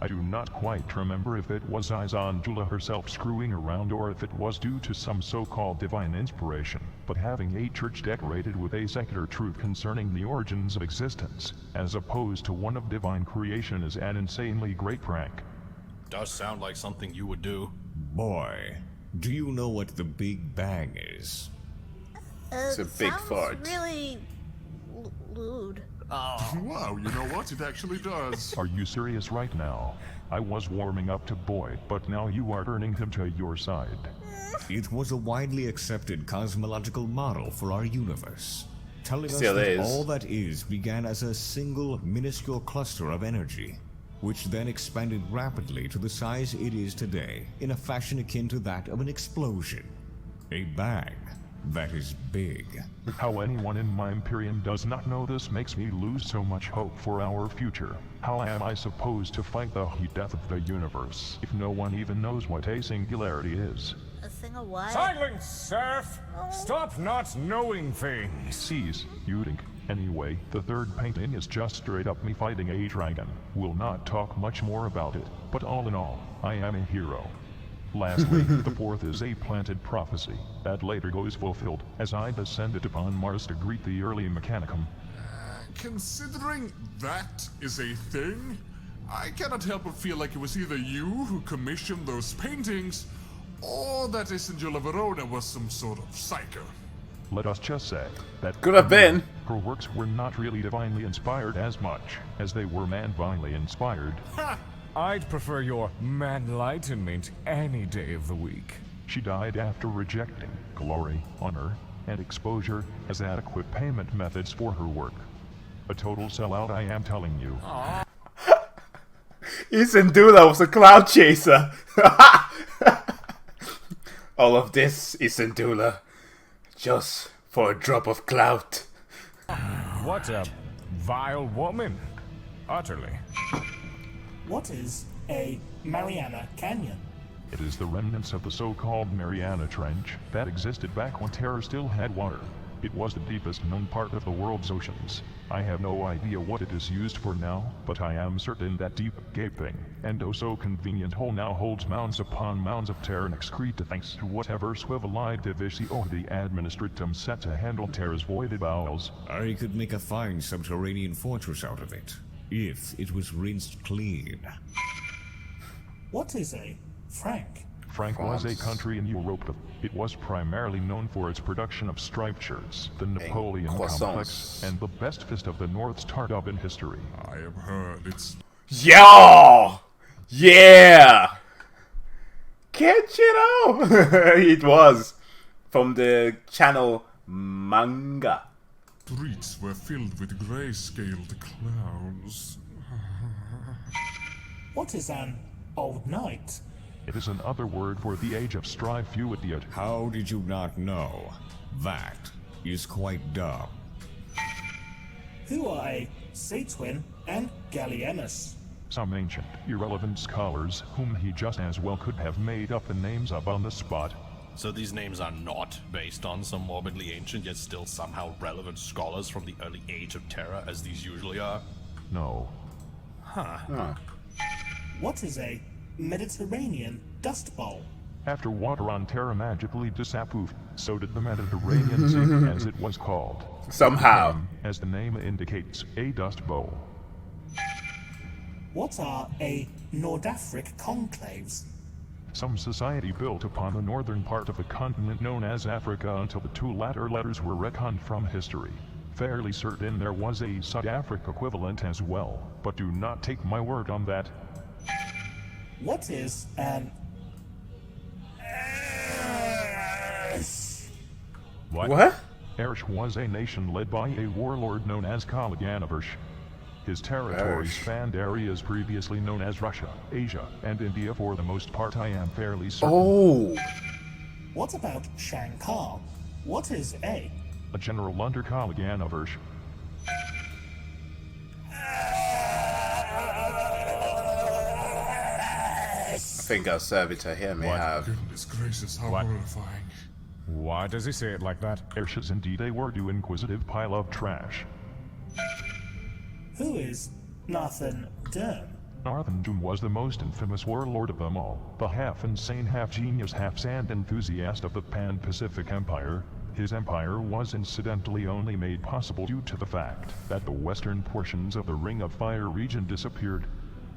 I do not quite remember if it was Isandula herself screwing around or if it was due to some so-called divine inspiration, but having a church decorated with a secular truth concerning the origins of existence, as opposed to one of divine creation, is an insanely great prank. Does sound like something you would do. Boy, do you know what the Big Bang is? It's a big sounds fart. really lewd. Wow, you know what? It actually does. Are you serious right now? I was warming up to Boyd, but now you are turning him to your side. It was a widely accepted cosmological model for our universe, telling us Still that is. all that is began as a single minuscule cluster of energy, which then expanded rapidly to the size it is today, in a fashion akin to that of an explosion. A bang that is big. How anyone in my Imperium does not know this makes me lose so much hope for our future. How am I supposed to fight the heat death of the universe if no one even knows what a singularity is? A thing of what? Silence, Serf! Stop not knowing things! Cease, you think. Anyway, the third painting is just straight up me fighting a dragon. We'll not talk much more about it, but all in all, I am a hero. Lastly, the fourth is a planted prophecy that later goes fulfilled as I descended upon Mars to greet the early Mechanicum. Considering that is a thing, I cannot help but feel like it was either you who commissioned those paintings, or that Isandula Verona was some sort of psyker. Let us just say that Could have been. her works were not really divinely inspired as much as they were man-divinely inspired. I'd prefer your man-lightenment any day of the week. She died after rejecting glory, honor, and exposure as adequate payment methods for her work. A total sellout, I am telling you. Isandula was a cloud chaser. All of this, Isandula, just for a drop of clout. What a vile woman. Utterly. What is a Mariana Canyon? It is the remnants of the so-called Mariana Trench that existed back when Terra still had water. It was the deepest known part of the world's oceans. I have no idea what it is used for now, but I am certain that deep, gaping, and oh so convenient hole now holds mounds upon mounds of Terran excreta thanks to whatever swivel-eyed divisio the administratum set to handle Terra's voided bowels. I could make a fine subterranean fortress out of it, if it was rinsed clean. What is a franc? Frank was a country in Europe. It was primarily known for its production of striped shirts, the Napoleon croissants. complex, and the best fist of the North's Tardub in history. I have heard it's Yo! Yeah! Can't you know? It was from the channel Manga. streets were filled with gray-scaled clowns. What is an old knight? It is another word for the age of strife, you idiot. How did you not know? That is quite dumb. Who are a Satwin and Gallienus? Some ancient, irrelevant scholars whom he just as well could have made up the names of on the spot. So these names are not based on some morbidly ancient yet still somehow relevant scholars from the early age of Terra, as these usually are? No. What is a Mediterranean dust bowl? After water on Terra magically disappeared, so did the Mediterranean Sea, as it was called. Somehow. As the name indicates, a dust bowl. What are a Nordafric conclaves? Some society built upon the northern part of the continent known as Africa until the two latter letters were reckoned from history. Fairly certain there was a South Africa equivalent as well, but do not take my word on that. What is an... What? Ersh was a nation led by a warlord known as Kalaganavers. His territories spanned areas previously known as Russia, Asia, and India for the most part, I am fairly certain. Oh! What about Shankar? What is A? A general under Kalaganavers. I think our servitor here may have... Goodness gracious, how What? horrifying. Why does he say it like that? Ersh is indeed a word-to inquisitive pile of trash. Who is Nathan Durn? Nathan Doom was the most infamous warlord of them all, the half-insane, half-genius, half-sand enthusiast of the Pan-Pacific Empire. His empire was incidentally only made possible due to the fact that the western portions of the Ring of Fire region disappeared.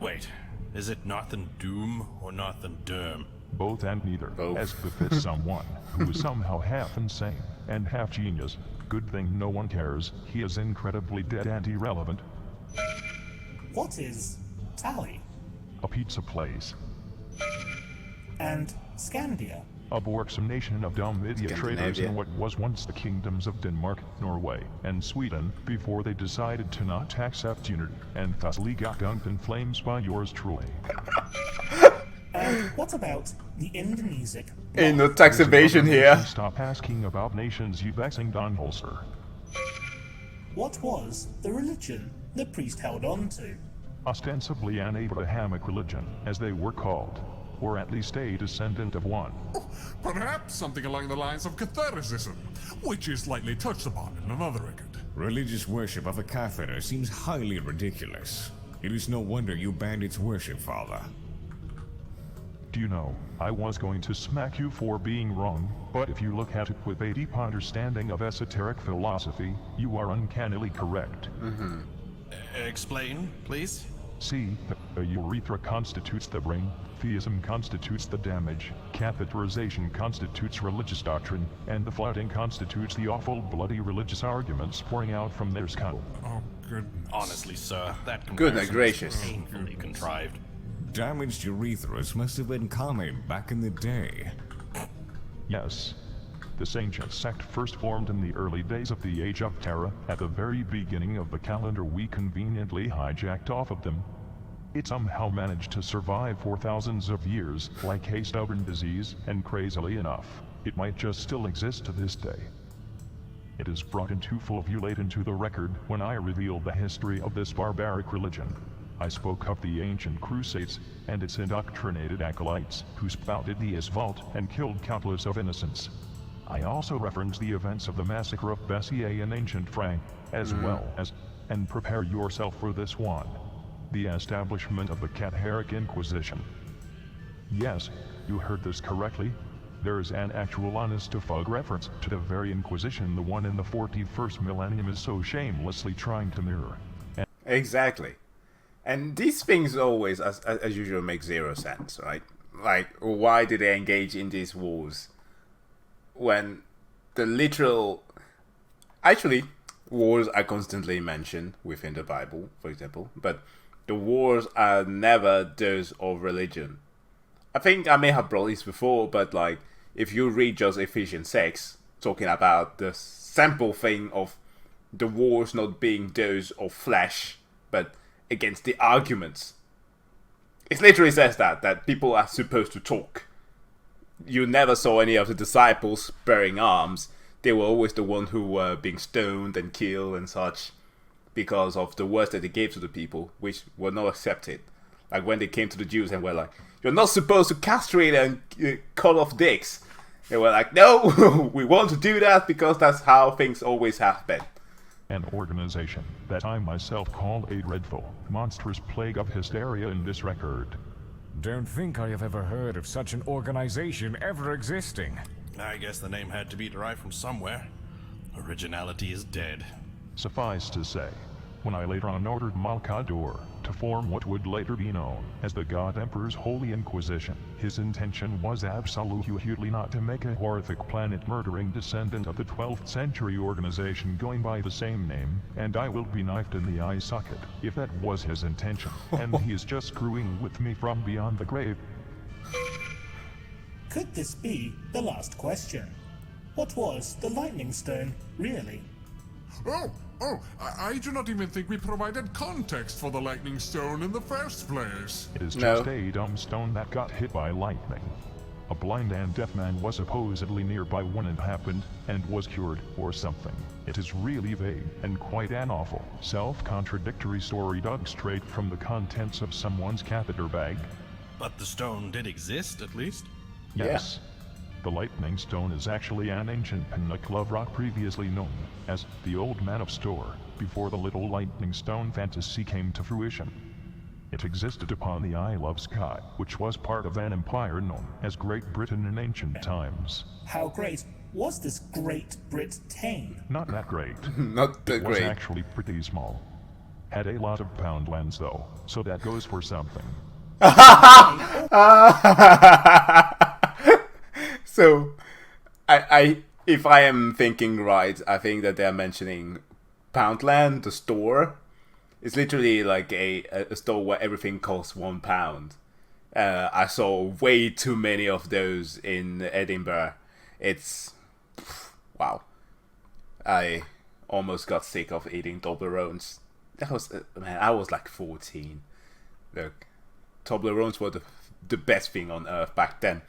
Wait, is it Nathan Doom or Nathan Durm? Both and neither, Both. as befits someone who is somehow half-insane and half-genius. Good thing no one cares, he is incredibly dead and irrelevant. What is Tally? A pizza place. And Scandia? A buxom nation of Dalmatia traders in what was once the kingdoms of Denmark, Norway, and Sweden, before they decided to not accept unity, and thusly got dunked in flames by yours truly. And what about the Indonesian? Ain't no tax evasion here. Stop asking about nations, you vexing Don Holzer. What was the religion the priest held on to? Ostensibly an Abrahamic religion, as they were called, or at least a descendant of one. Perhaps something along the lines of Catholicism, which is lightly touched upon in another record. Religious worship of a catheter seems highly ridiculous. It is no wonder you banned its worship, Father. Do you know, I was going to smack you for being wrong, but if you look at it with a deep understanding of esoteric philosophy, you are uncannily correct. Explain, please? See, the urethra constitutes the brain, theism constitutes the damage, catheterization constitutes religious doctrine, and the flooding constitutes the awful bloody religious arguments pouring out from their skull. Oh, goodness. Honestly, sir, that Goodness comparison gracious. is painfully contrived. Damaged urethras must have been common back in the day. Yes. This ancient sect first formed in the early days of the Age of Terra, at the very beginning of the calendar we conveniently hijacked off of them. It somehow managed to survive for thousands of years, like a stubborn disease, and crazily enough, it might just still exist to this day. It is brought into full view late into the record when I revealed the history of this barbaric religion. I spoke of the ancient crusades, and its indoctrinated acolytes, who spouted the assault and killed countless of innocents. I also referenced the events of the massacre of Bessier in ancient France, as well as, and prepare yourself for this one, the establishment of the Catholic Inquisition. Yes, you heard this correctly. There is an actual honest-to-fuck reference to the very Inquisition the one in the 41st millennium is so shamelessly trying to mirror. Exactly. And these things always, as usual, make zero sense, right? Like, why did they engage in these wars? When the literal... Actually, wars are constantly mentioned within the Bible, for example, but the wars are never those of religion. I think I may have brought this before, but like, if you read just Ephesians 6, talking about the simple thing of the wars not being those of flesh, but against the arguments. It literally says that people are supposed to talk. You never saw any of the disciples bearing arms. They were always the ones who were being stoned and killed and such because of the words that they gave to the people, which were not accepted. Like when they came to the Jews and were like, you're not supposed to castrate and cut off dicks. They were like, no, we want to do that because that's how things always have been. An organization that I myself call a dreadful, monstrous plague of hysteria in this record. Don't think I have ever heard of such an organization ever existing. I guess the name had to be derived from somewhere. Originality is dead. Suffice to say, when I later on ordered Malkador to form what would later be known as the God Emperor's Holy Inquisition, his intention was absolutely not to make a horrific planet-murdering descendant of the 12th century organization going by the same name, and I will be knifed in the eye socket if that was his intention, and he is just screwing with me from beyond the grave. Could this be the last question? What was the lightning stone, really? I do not even think we provided context for the lightning stone in the first place. It is just a dumb stone that got hit by lightning. A blind and deaf man was supposedly nearby when it happened, and was cured, or something. It is really vague, and quite an awful, self-contradictory story dug straight from the contents of someone's catheter bag. But the stone did exist, at least? Yes. The lightning stone is actually an ancient pinnacle of rock previously known as the Old Man of Store, before the little lightning stone fantasy came to fruition. It existed upon the Isle of Skye, which was part of an empire known as Great Britain in ancient times. How great was this Great Britain? Not that great. Not that It was great. actually pretty small. Had a lot of pound lands though, so that goes for something. So, if I am thinking right, I think that they're mentioning Poundland, the store. It's literally like a store where everything costs £1. I saw way too many of those in Edinburgh. It's wow. I almost got sick of eating Toblerones. That was man. I was like 14. Look, Toblerones were the best thing on earth back then.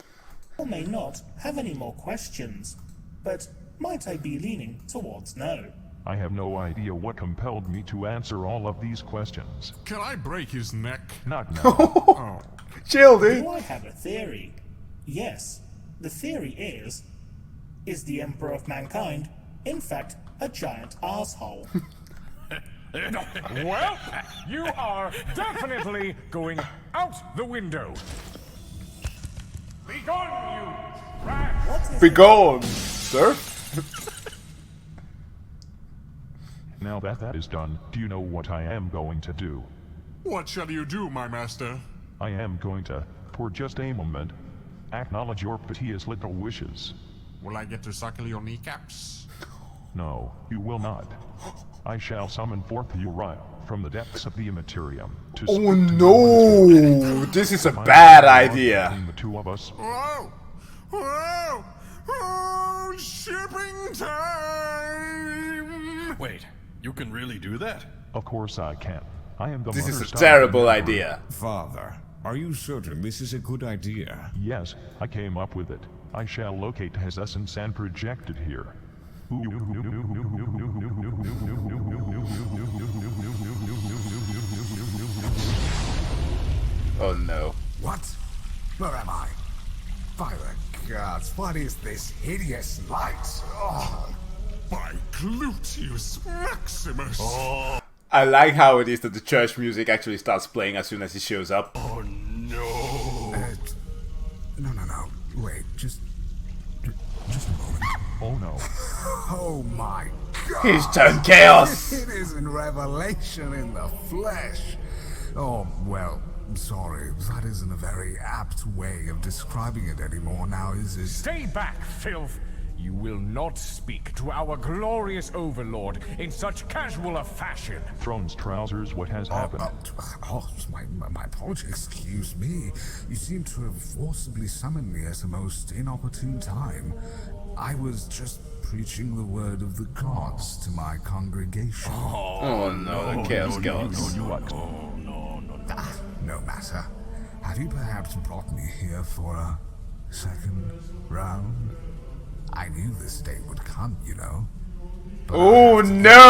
I may not have any more questions, but might I be leaning towards no? I have no idea what compelled me to answer all of these questions. Can I break his neck? Not now. Oh. Chill, dude. Do I have a theory? Yes. The theory is the Emperor of Mankind, in fact, a giant asshole? Well, you are definitely going out the window. Be gone, you rat! What is Be gone, sir. Now that is done, do you know what I am going to do? What shall you do, my master? I am going to, for just a moment, acknowledge your piteous little wishes. Will I get to suckle your kneecaps? No, you will not. I shall summon forth Uriah from the depths of the Imperium to Oh speak to no! This is a bad idea. between the two of us. Whoa! Whoa! Oh, shipping time! Wait, you can really do that? Of course I can. I am the This is a mother-son terrible of the Emperor. idea. Father, are you certain this is a good idea? Yes, I came up with it. I shall locate his essence and project it here. Oh no. What? Where am I? By the gods, what is this hideous light? Oh. By Glutius Maximus! I like how it is that the church music actually starts playing as soon as he shows up. Oh no. No. Wait, just a moment. Oh no. Oh my god! He's turned chaos! It is in revelation in the flesh. Oh, well, sorry. That isn't a very apt way of describing it anymore now, is it? Stay back, filth! You will not speak to our glorious overlord in such casual a fashion. Thrones trousers, what has happened? My apologies. Excuse me. You seem to have forcibly summoned me at a most inopportune time. I was just preaching the word of the gods to my congregation. Oh no, the chaos gods. No matter. Have you perhaps brought me here for a second round? I knew this day would come, you know. But Oh I have to no! give you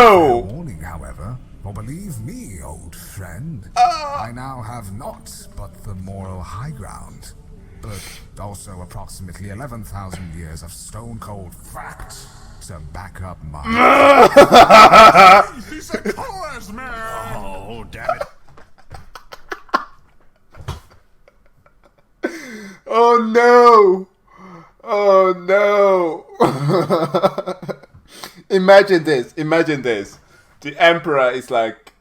fair warning, however, for believe me, old friend, I now have naught but the moral high ground, but also approximately 11,000 years of stone-cold fact to back up my... He's a coward, man! Oh, damn it. Oh no! Oh no! Imagine this. The Emperor is like...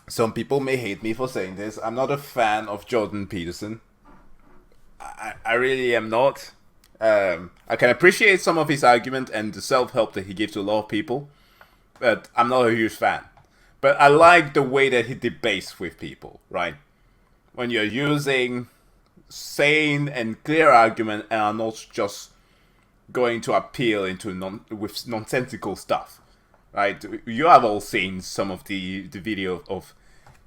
Some people may hate me for saying this. I'm not a fan of Jordan Peterson. I really am not. I can appreciate some of his argument and the self-help that he gives to a lot of people. But I'm not a huge fan. But I like the way that he debates with people, right? When you're using sane and clear argument and are not just going to appeal into with nonsensical stuff, right? You have all seen some of the video of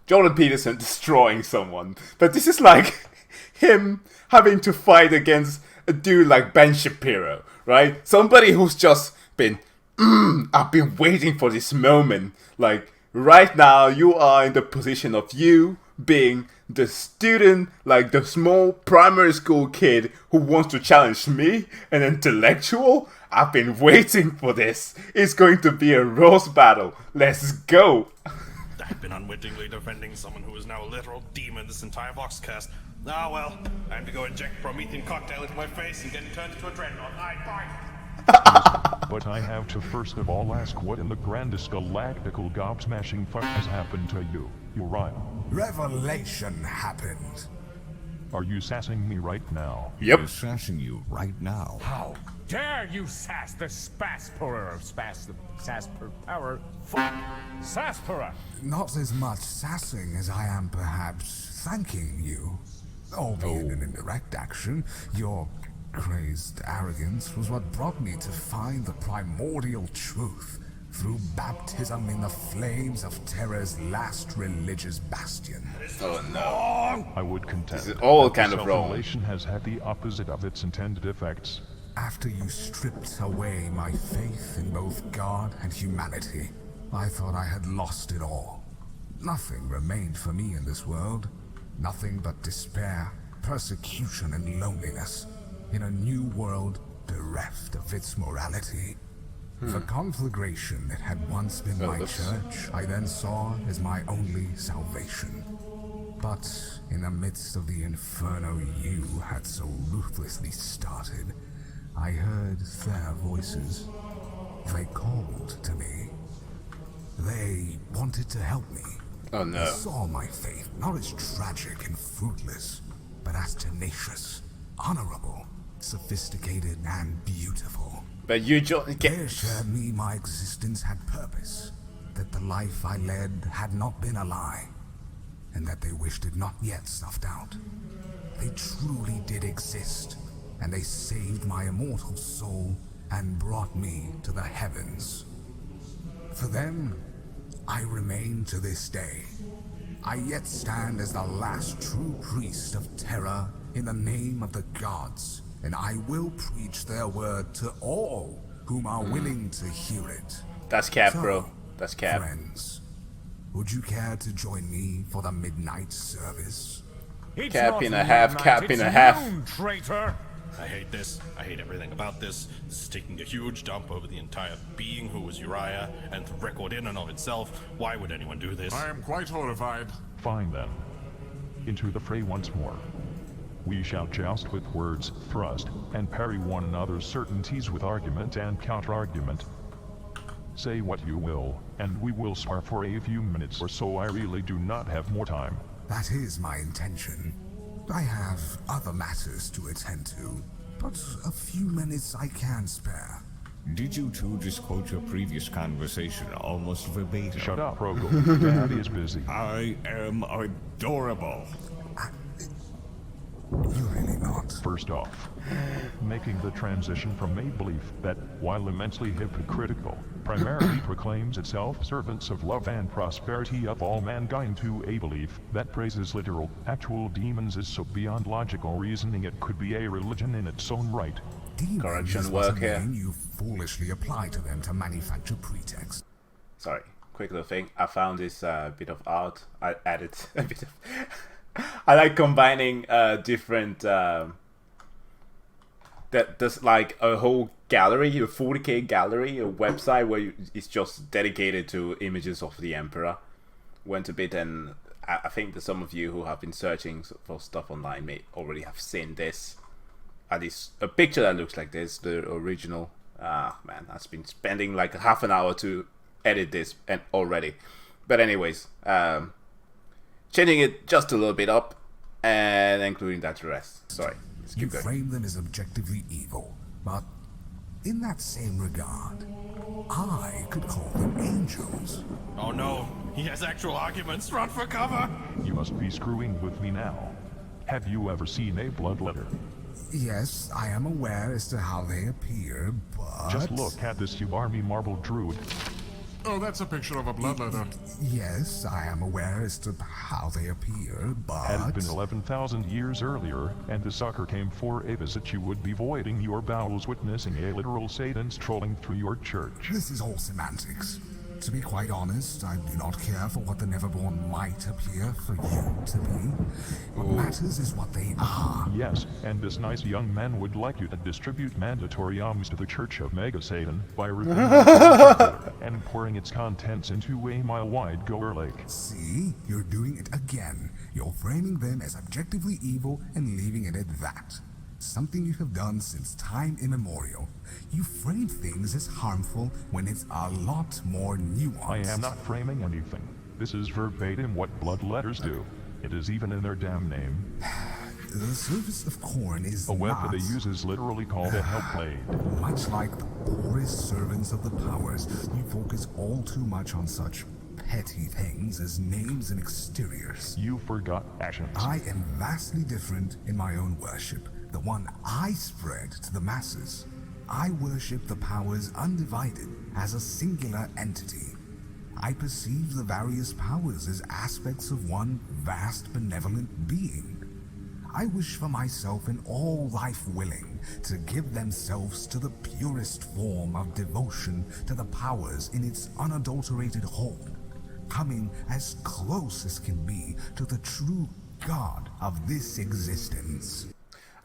Jordan Peterson destroying someone, but this is like him having to fight against a dude like Ben Shapiro, right? Somebody who's just been, I've been waiting for this moment. Like, right now, you are in the position of you being the student, like the small primary school kid who wants to challenge me, an intellectual. I've been waiting for this. It's going to be a roast battle. Let's go. I've been unwittingly defending someone who is now a literal demon this entire Foxcast. Ah, well, time to go inject Promethean cocktail into my face and get turned into a dreadnought. Bye. But I have to first of all ask what in the grandest galactical gobsmashing fuck has happened to you, Uriah? Revelation happened. Are you sassing me right now? Yep. I'm sassing you right now. How dare you sass the Spasperer of Sasper Saspera! Not as much sassing as I am perhaps thanking you. Albeit an indirect action, your crazed arrogance was what brought me to find the primordial truth through baptism in the flames of terror's last religious bastion. Oh no. I would contend This is all that kind the of wrong. self-revelation has had the opposite of its intended effects. After you stripped away my faith in both God and humanity, I thought I had lost it all. Nothing remained for me in this world. Nothing but despair, persecution, and loneliness. In a new world bereft of its morality. The conflagration that had once been my church, I then saw as my only salvation. But in the midst of the inferno you had so ruthlessly started, I heard their voices. They called to me. They wanted to help me. Oh no. They saw my faith not as tragic and fruitless, but as tenacious, honorable, sophisticated, and beautiful. But you just They assured me my existence had purpose, that the life I led had not been a lie, and that they wished it not yet snuffed out. They truly did exist, and they saved my immortal soul and brought me to the heavens. For them, I remain to this day. I yet stand as the last true priest of terror in the name of the gods, and I will preach their word to all whom are willing to hear it. That's cap, So, bro. That's cap. Friends, would you care to join me for the midnight service? It's Cap not in a half, midnight, cap it's in a half. noon, traitor! I hate this. I hate everything about this. This is taking a huge dump over the entire being who was Uriah, and the record in and of itself. Why would anyone do this? I am quite horrified. Fine then. Into the fray once more. We shall joust with words, thrust, and parry one another's certainties with argument and counter-argument. Say what you will, and we will spar for a few minutes or so. I really do not have more time. That is my intention. I have other matters to attend to, but a few minutes I can spare. Did you two just quote your previous conversation almost verbatim? Shut up, Rogel. Dad is busy. I am adorable. You're really not. First off, making the transition from a belief that, while immensely hypocritical, primarily proclaims itself servants of love and prosperity of all mankind to a belief that praises literal, actual demons is so beyond logical reasoning it could be a religion in its own right. Demons Correction is work a here. name you foolishly apply to them to manufacture pretext. Sorry, quick little thing. I found this bit of art. I added a bit of... I like combining different... There's like a whole gallery, a 40k gallery, a website where it's just dedicated to images of the Emperor. Went a bit, and I think that some of you who have been searching for stuff online may already have seen this. At least a picture that looks like this, the original. Man, I've been spending like half an hour to edit this and already. But anyways, changing it just a little bit up and including that rest. Sorry, let's You keep going. frame them as objectively evil, but in that same regard, I could call them angels. Oh no, he has actual arguments. Run for cover. You must be screwing with me now. Have you ever seen a bloodletter? Yes, I am aware as to how they appear, but... Just look at this Ubarmi marble druid. Oh, that's a picture of a bloodletter. Yes, I am aware as to how they appear, but... Had it been 11,000 years earlier, and the sucker came for a visit, you would be voiding your bowels witnessing a literal Satan strolling through your church. This is all semantics. To be quite honest, I do not care for what the Neverborn might appear for you to be. What matters is what they are. Yes, and this nice young man would like you to distribute mandatory alms to the Church of Mega Satan by ripping and pouring its contents into a mile-wide goer lake. See? You're doing it again. You're framing them as objectively evil and leaving it at that. Something you have done since time immemorial. You frame things as harmful when it's a lot more nuanced. I am not framing anything. This is verbatim what Bloodletters do. It is even in their damn name. The service of corn is a web not... that they use is literally called a hellblade. Much like the poorest servants of the powers, you focus all too much on such petty things as names and exteriors. You forgot actions. I am vastly different in my own worship. The one I spread to the masses. I worship the powers undivided as a singular entity. I perceive the various powers as aspects of one vast benevolent being. I wish for myself and all life willing to give themselves to the purest form of devotion to the powers in its unadulterated whole, coming as close as can be to the true God of this existence.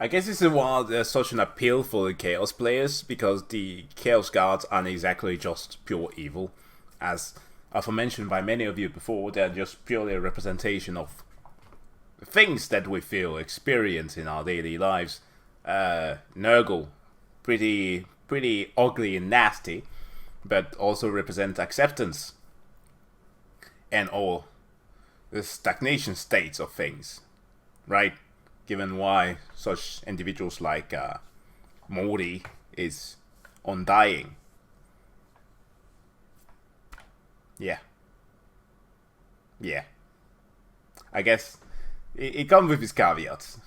I guess this is why there's such an appeal for the Chaos players, because the Chaos Guards aren't exactly just pure evil. As aforementioned by many of you before, they're just purely a representation of things that we feel, experience in our daily lives. Nurgle, pretty ugly and nasty, but also represent acceptance and all the stagnation states of things, right? Given why such individuals like Mori is undying. Yeah. I guess it comes with its caveats.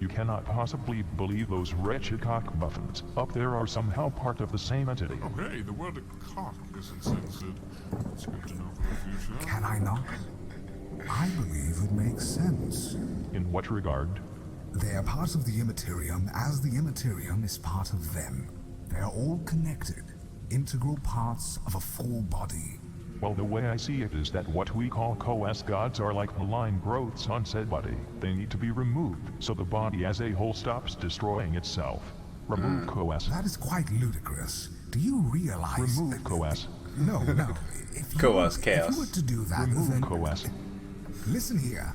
You cannot possibly believe those wretched cock muffins up there are somehow part of the same entity. Oh, hey, the word cock isn't censored. It's good to know for the future. Can I not? I believe it makes sense. In what regard? They are part of the Imperium as the Imperium is part of them. They are all connected, integral parts of a full body. Well, the way I see it is that what we call coas gods are like malign growths on said body. They need to be removed, so the body as a whole stops destroying itself. Remove coas. That is quite ludicrous. Do you realize... Remove coas. No. Coas, chaos. If you were to do that, remove then... coas. Listen here.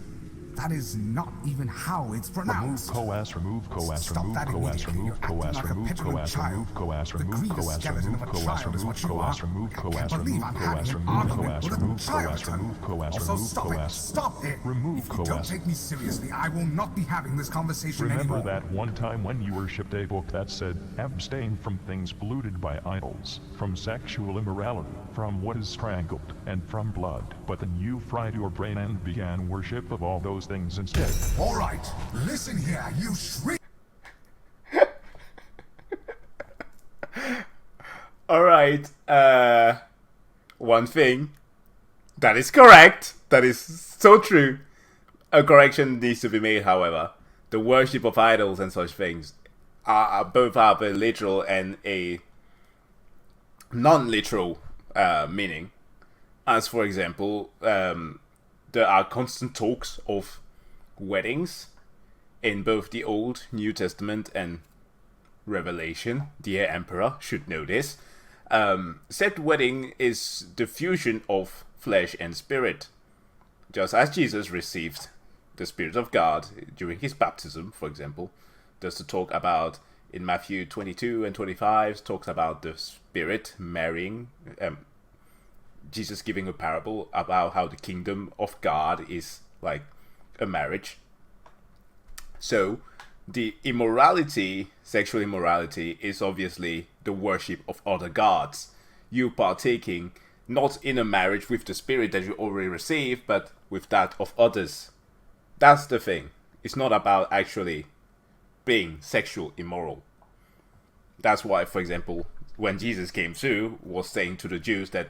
That is not even how it's pronounced. Remove coas, Stop remove that coas, immediately. remove You're coas, acting like a remove petulant coas, child. remove coas, The remove grievous coas, skeleton remove of a coas, child is remove what you coas, are. remove I coas, can't believe remove I'm coas, having an remove argument coas, with a remove child. coas, remove coas, Also, remove stop it. coas. Stop it. Remove If you don't coas. take me seriously, I will not be having this conversation Remember anymore. that one time when you worshipped a book that said, abstain from things polluted by idols, from sexual immorality, from what is strangled, and from blood. But then you fried your brain and began worship of all those things instead. All right, listen here, you shriek. All right. One thing that is correct. That is so true. A correction needs to be made, however. The worship of idols and such things both have a literal and a non-literal meaning. As for example, there are constant talks of weddings in both the Old, New Testament, and Revelation. Dear Emperor should know this. Said wedding is the fusion of flesh and spirit. Just as Jesus received the Spirit of God during his baptism, for example. There's the talk about, in Matthew 22 and 25, talks about the Spirit marrying, Jesus giving a parable about how the kingdom of God is like a marriage. So, the immorality, sexual immorality, is obviously the worship of other gods. You partaking not in a marriage with the spirit that you already received, but with that of others. That's the thing. It's not about actually being sexual immoral. That's why, for example, when Jesus came through, was saying to the Jews that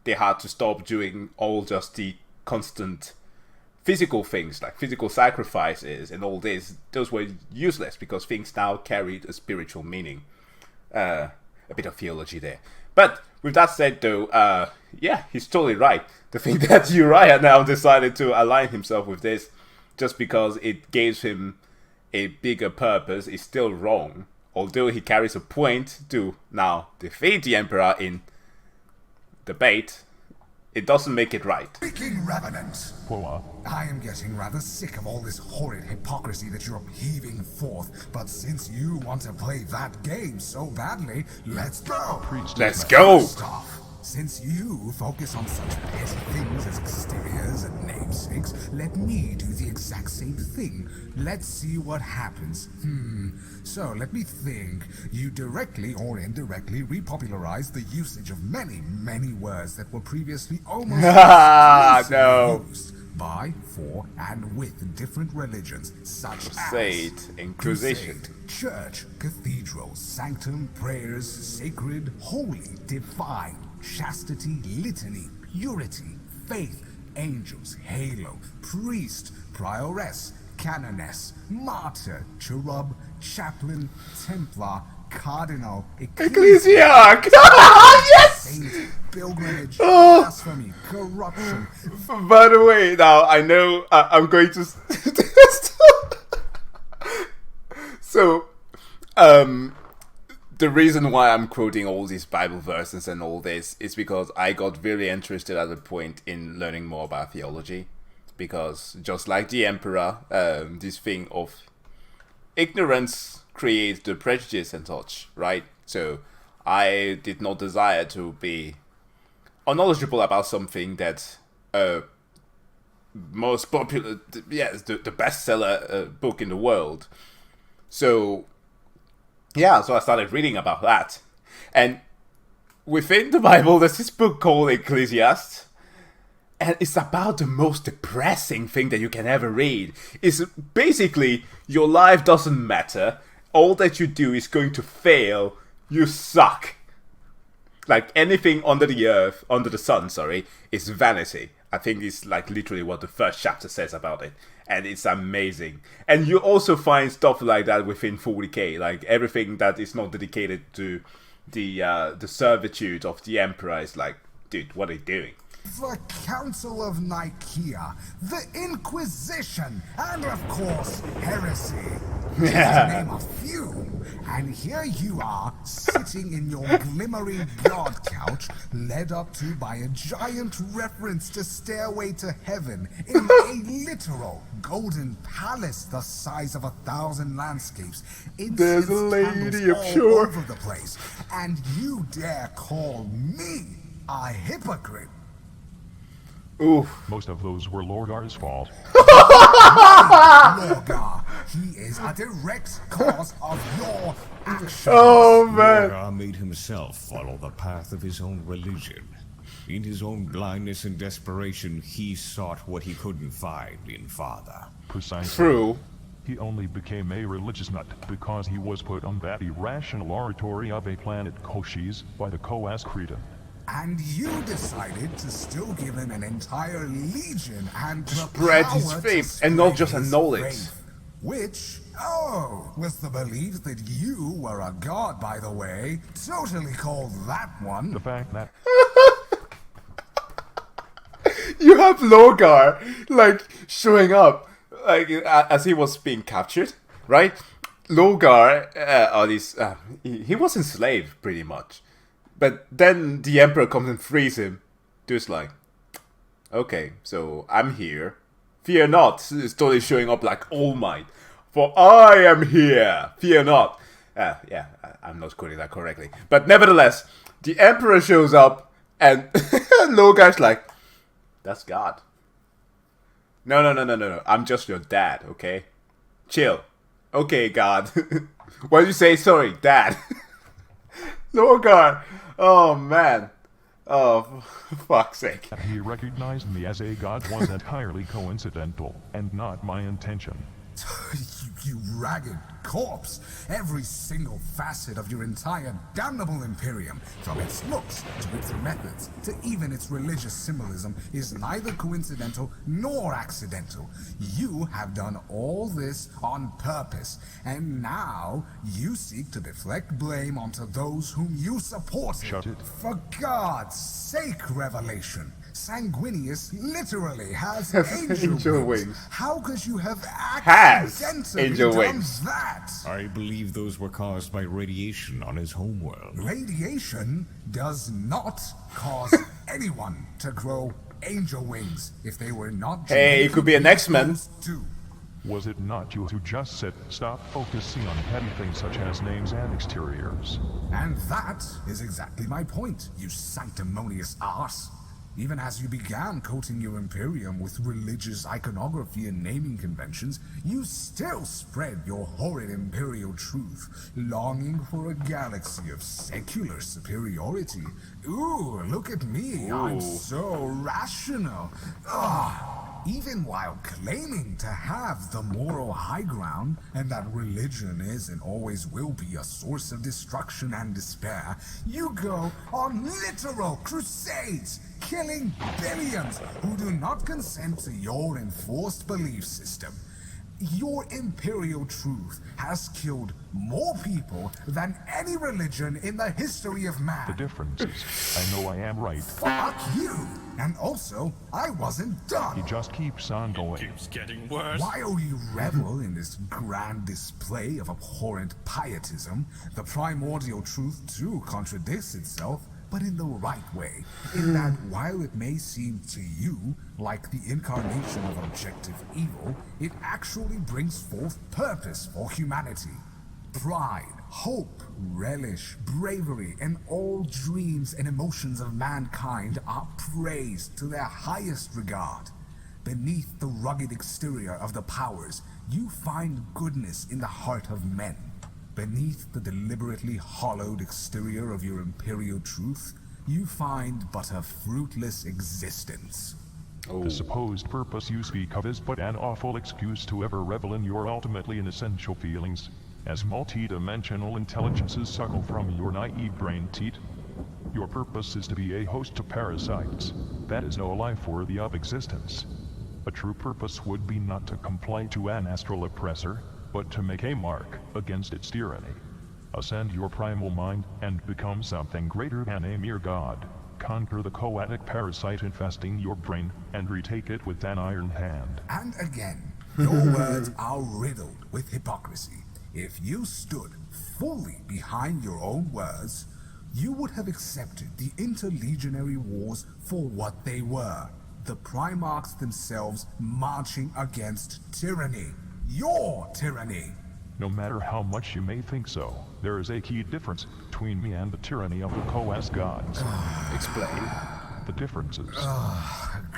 they had to stop doing all just the constant physical things, like physical sacrifices and all this. Those were useless because things now carried a spiritual meaning. A bit of theology there. But with that said, though, yeah, he's totally right. The thing that Uriah now decided to align himself with this just because it gives him a bigger purpose is still wrong. Although he carries a point to now defeat the Emperor in debate, it doesn't make it right. Speaking Revenant, I am getting rather sick of all this horrid hypocrisy that you're heaving forth, but since you want to play that game so badly, let's go! Let's go! First off, since you focus on such petty things as exteriors and namesakes, let me do the exact same thing. Let's see what happens. So, let me think. You directly or indirectly repopularized the usage of many, many words that were previously almost no. used by, for, and with different religions, such as Crusade, Inquisition, crusade, church, cathedral, sanctum, prayers, sacred, holy, divine, chastity, litany, purity, faith, angels, halo, priest, prioress, canoness, martyr, cherub, chaplain, templar, cardinal, Ecclesiarch! Yes! saint, pilgrimage, blasphemy, corruption. By the way, now I know I'm going to. So, the reason why I'm quoting all these Bible verses and all this is because I got very interested at a point in learning more about theology. Because just like the Emperor, this thing of ignorance creates the prejudice and such, right? So I did not desire to be unknowledgeable about something that most popular, yes, the bestseller book in the world. So yeah, so I started reading about that. And within the Bible, there's this book called Ecclesiastes. And it's about the most depressing thing that you can ever read. It's basically, your life doesn't matter. All that you do is going to fail. You suck. Like anything under the sun, is vanity. I think it's like literally what the first chapter says about it. And it's amazing. And you also find stuff like that within 40k. Like everything that is not dedicated to the servitude of the Emperor is like, dude, what are you doing? The Council of Nicaea, the Inquisition, and of course, heresy. Just to name a few. And here you are, sitting in your glimmering god couch, led up to by a giant reference to Stairway to Heaven, in a literal golden palace the size of 1,000 landscapes. There's a lady, I'm all sure. over the place. And you dare call me a hypocrite? Oof. Most of those were Lorgar's fault. Lorgar, he is a direct cause of your actions. Oh man. Lorgar made himself follow the path of his own religion. In his own blindness and desperation, he sought what he couldn't find in Father. Precisely. True. He only became a religious nut because he was put on that irrational oratory of a planet Koshis by the Coas Cretan. And you decided to still give him an entire legion and the Spread his power to faith and not just spread his annul it. faith. Which, was the belief that you were a god, by the way. Totally called that one. The fact that You have Lorgar, like, showing up, like, as he was being captured, right? Lorgar, he was enslaved, pretty much. But then the Emperor comes and frees him. Just like, okay, so I'm here. Fear not. It's totally showing up like All Might. For I am here. Fear not. Yeah, I'm not quoting that correctly. But nevertheless, the Emperor shows up and Lorgar's like, that's God. No. I'm just your dad, okay? Chill. Okay, God. What did you say? Sorry, Dad. Lorgar. Oh, man. Oh, fuck's sake. he recognized me as a god was entirely coincidental, and not my intention. You ragged corpse! Every single facet of your entire damnable Imperium, from its looks to its methods to even its religious symbolism, is neither coincidental nor accidental. You have done all this on purpose, and now you seek to deflect blame onto those whom you supported. Shut it. For God's sake, Revelation! Sanguinius literally has angel wings. How could you have accidentally done that? I believe those were caused by radiation on his homeworld. Radiation does not cause anyone to grow angel wings if they were not. Hey, it could be an X-Men. Was it not you who just said stop focusing on petty things such as names and exteriors? And that is exactly my point, you sanctimonious arse. Even as you began coating your Imperium with religious iconography and naming conventions, you still spread your horrid imperial truth, longing for a galaxy of secular superiority. Ooh, look at me, Ooh. I'm so rational. Ugh. Even while claiming to have the moral high ground, and that religion is and always will be a source of destruction and despair, you go on literal crusades, killing billions who do not consent to your enforced belief system. Your imperial truth has killed more people than any religion in the history of man. The difference is, I know I am right. Fuck you! And also, I wasn't done. He just keeps on going. Keeps getting worse. While you revel in this grand display of abhorrent pietism, the primordial truth too contradicts itself, but in the right way, in that while it may seem to you like the incarnation of objective evil, it actually brings forth purpose for humanity. Pride, hope, relish, bravery, and all dreams and emotions of mankind are praised to their highest regard. Beneath the rugged exterior of the powers, you find goodness in the heart of men. Beneath the deliberately hollowed exterior of your imperial truth, you find but a fruitless existence. The supposed purpose you speak of is but an awful excuse to ever revel in your ultimately inessential feelings, as multi-dimensional intelligences suckle from your naive brain teat. Your purpose is to be a host of parasites. That is no life worthy of existence. A true purpose would be not to comply to an astral oppressor, but to make a mark against its tyranny. Ascend your primal mind and become something greater than a mere god. Conquer the coatic parasite infesting your brain and retake it with an iron hand. And again, your words are riddled with hypocrisy. If you stood fully behind your own words, you would have accepted the interlegionary wars for what they were. The Primarchs themselves marching against tyranny. Your tyranny! No matter how much you may think so, there is a key difference between me and the tyranny of the Coas gods. Explain. The differences.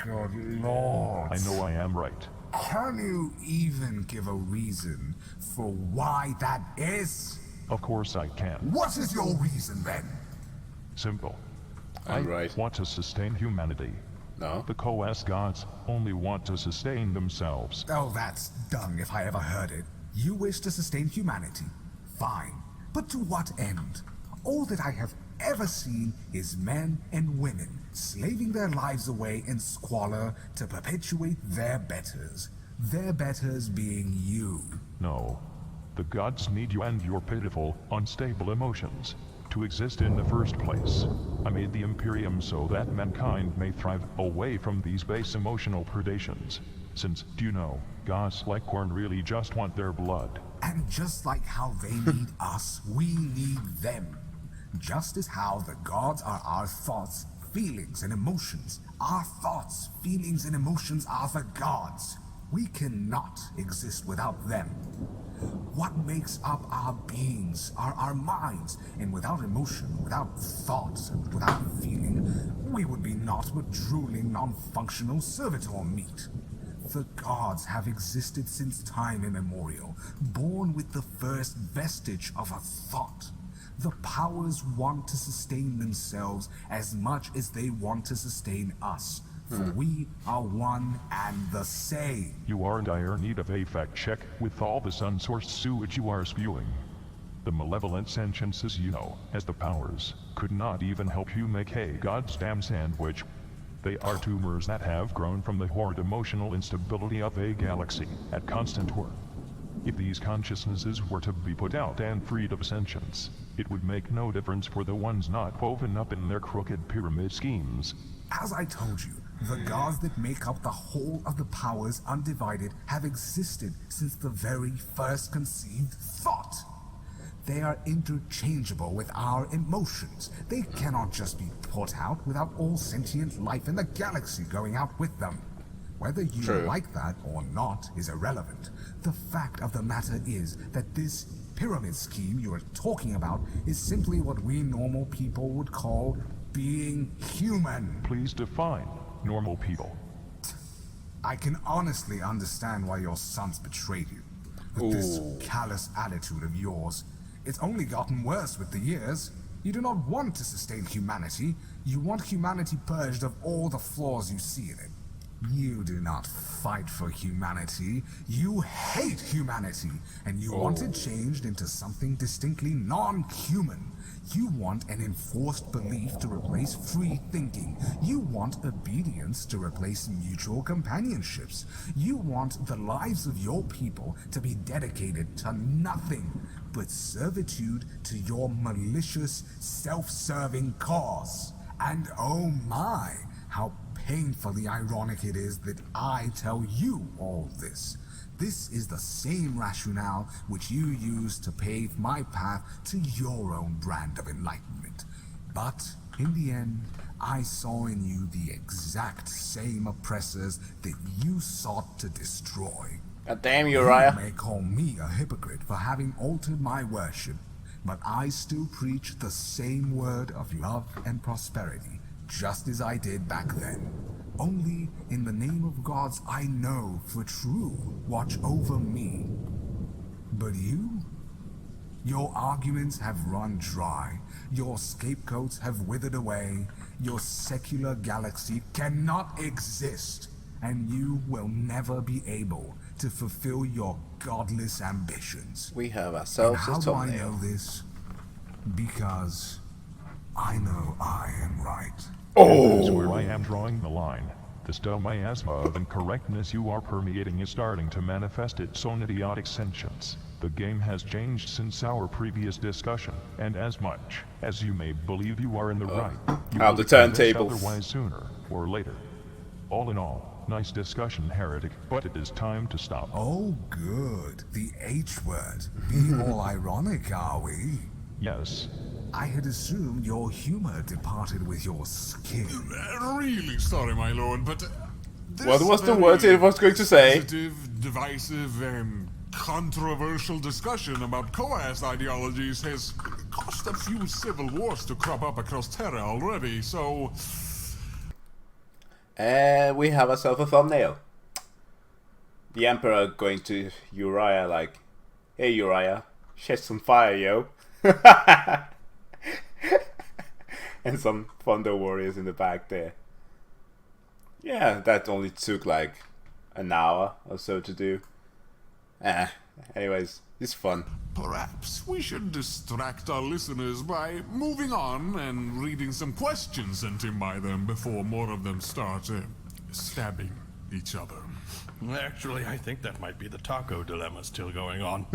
Good Lord. I know I am right. Can you even give a reason for why that is? Of course I can. What is your reason then? Simple. I'm right. Want to sustain humanity. No. The Coas gods only want to sustain themselves. Oh, that's dung if I ever heard it. You wish to sustain humanity. Fine. But to what end? All that I have ever seen is men and women slaving their lives away in squalor to perpetuate their betters. Their betters being you. No. The gods need you and your pitiful, unstable emotions to exist in the first place. I made the Imperium so that mankind may thrive away from these base emotional predations. Since, do you know, gods like corn really just want their blood. And just like how they need us, we need them. Just as how the gods are our thoughts, feelings, and emotions, our thoughts, feelings, and emotions are the gods. We cannot exist without them. What makes up our beings are our minds, and without emotion, without thoughts, and without feeling, we would be naught but drooling, non-functional servitor meat. The gods have existed since time immemorial, born with the first vestige of a thought. The powers want to sustain themselves as much as they want to sustain us. for we are one and the same. You are in dire need of a fact check with all this unsourced sewage you are spewing. The malevolent sentiences you know, as the powers, could not even help you make a goddamn sandwich. They are tumors that have grown from the horrid emotional instability of a galaxy at constant war. If these consciousnesses were to be put out and freed of sentience, it would make no difference for the ones not woven up in their crooked pyramid schemes. As I told you, the gods that make up the whole of the powers undivided have existed since the very first conceived thought. They are interchangeable with our emotions. They cannot just be put out without all sentient life in the galaxy going out with them. Whether you like that or not is irrelevant. The fact of the matter is that this pyramid scheme you are talking about is simply what we normal people would call being human. Please define normal people. I can honestly understand why your sons betrayed you. With this callous attitude of yours, it's only gotten worse with the years. You do not want to sustain humanity. You want humanity purged of all the flaws you see in it. You do not fight for humanity. You hate humanity, and you want it changed into something distinctly non-human. You want an enforced belief to replace free thinking. You want obedience to replace mutual companionships. You want the lives of your people to be dedicated to nothing but servitude to your malicious, self-serving cause. And oh my, how painfully ironic it is that I tell you all this. This is the same rationale which you use to pave my path to your own brand of enlightenment. But in the end, I saw in you the exact same oppressors that you sought to destroy. God damn, Uriah. You may call me a hypocrite for having altered my worship, but I still preach the same word of love and prosperity, just as I did back then. Only in the name of gods I know for true watch over me. But you? Your arguments have run dry. Your scapegoats have withered away. Your secular galaxy cannot exist. And you will never be able to fulfill your godless ambitions. We have ourselves a thumbnail. How do I know this? Because I know I am right. That is where I am drawing the line. This dumb miasma of incorrectness you are permeating is starting to manifest its own idiotic sentience. The game has changed since our previous discussion, and as much as you may believe you are in the right, you will the be convinced turntables. otherwise sooner or later. All in all, nice discussion, heretic, but it is time to stop. Oh, good. The H word. Being all ironic, are we? Yes. I had assumed your humor departed with your skin. Really sorry, my lord, but this What was the word it was going to say? sensitive, divisive, and controversial discussion about coerced ideologies has caused a few civil wars to crop up across Terra already, so... And we have ourselves a thumbnail. The Emperor going to Uriah like, "Hey Uriah, shed some fire, yo." And some Thunder Warriors in the back there. Yeah, that only took like an hour or so to do. Anyways, it's fun. Perhaps we should distract our listeners by moving on and reading some questions sent in by them before more of them start stabbing each other. Actually, I think that might be the taco dilemma still going on.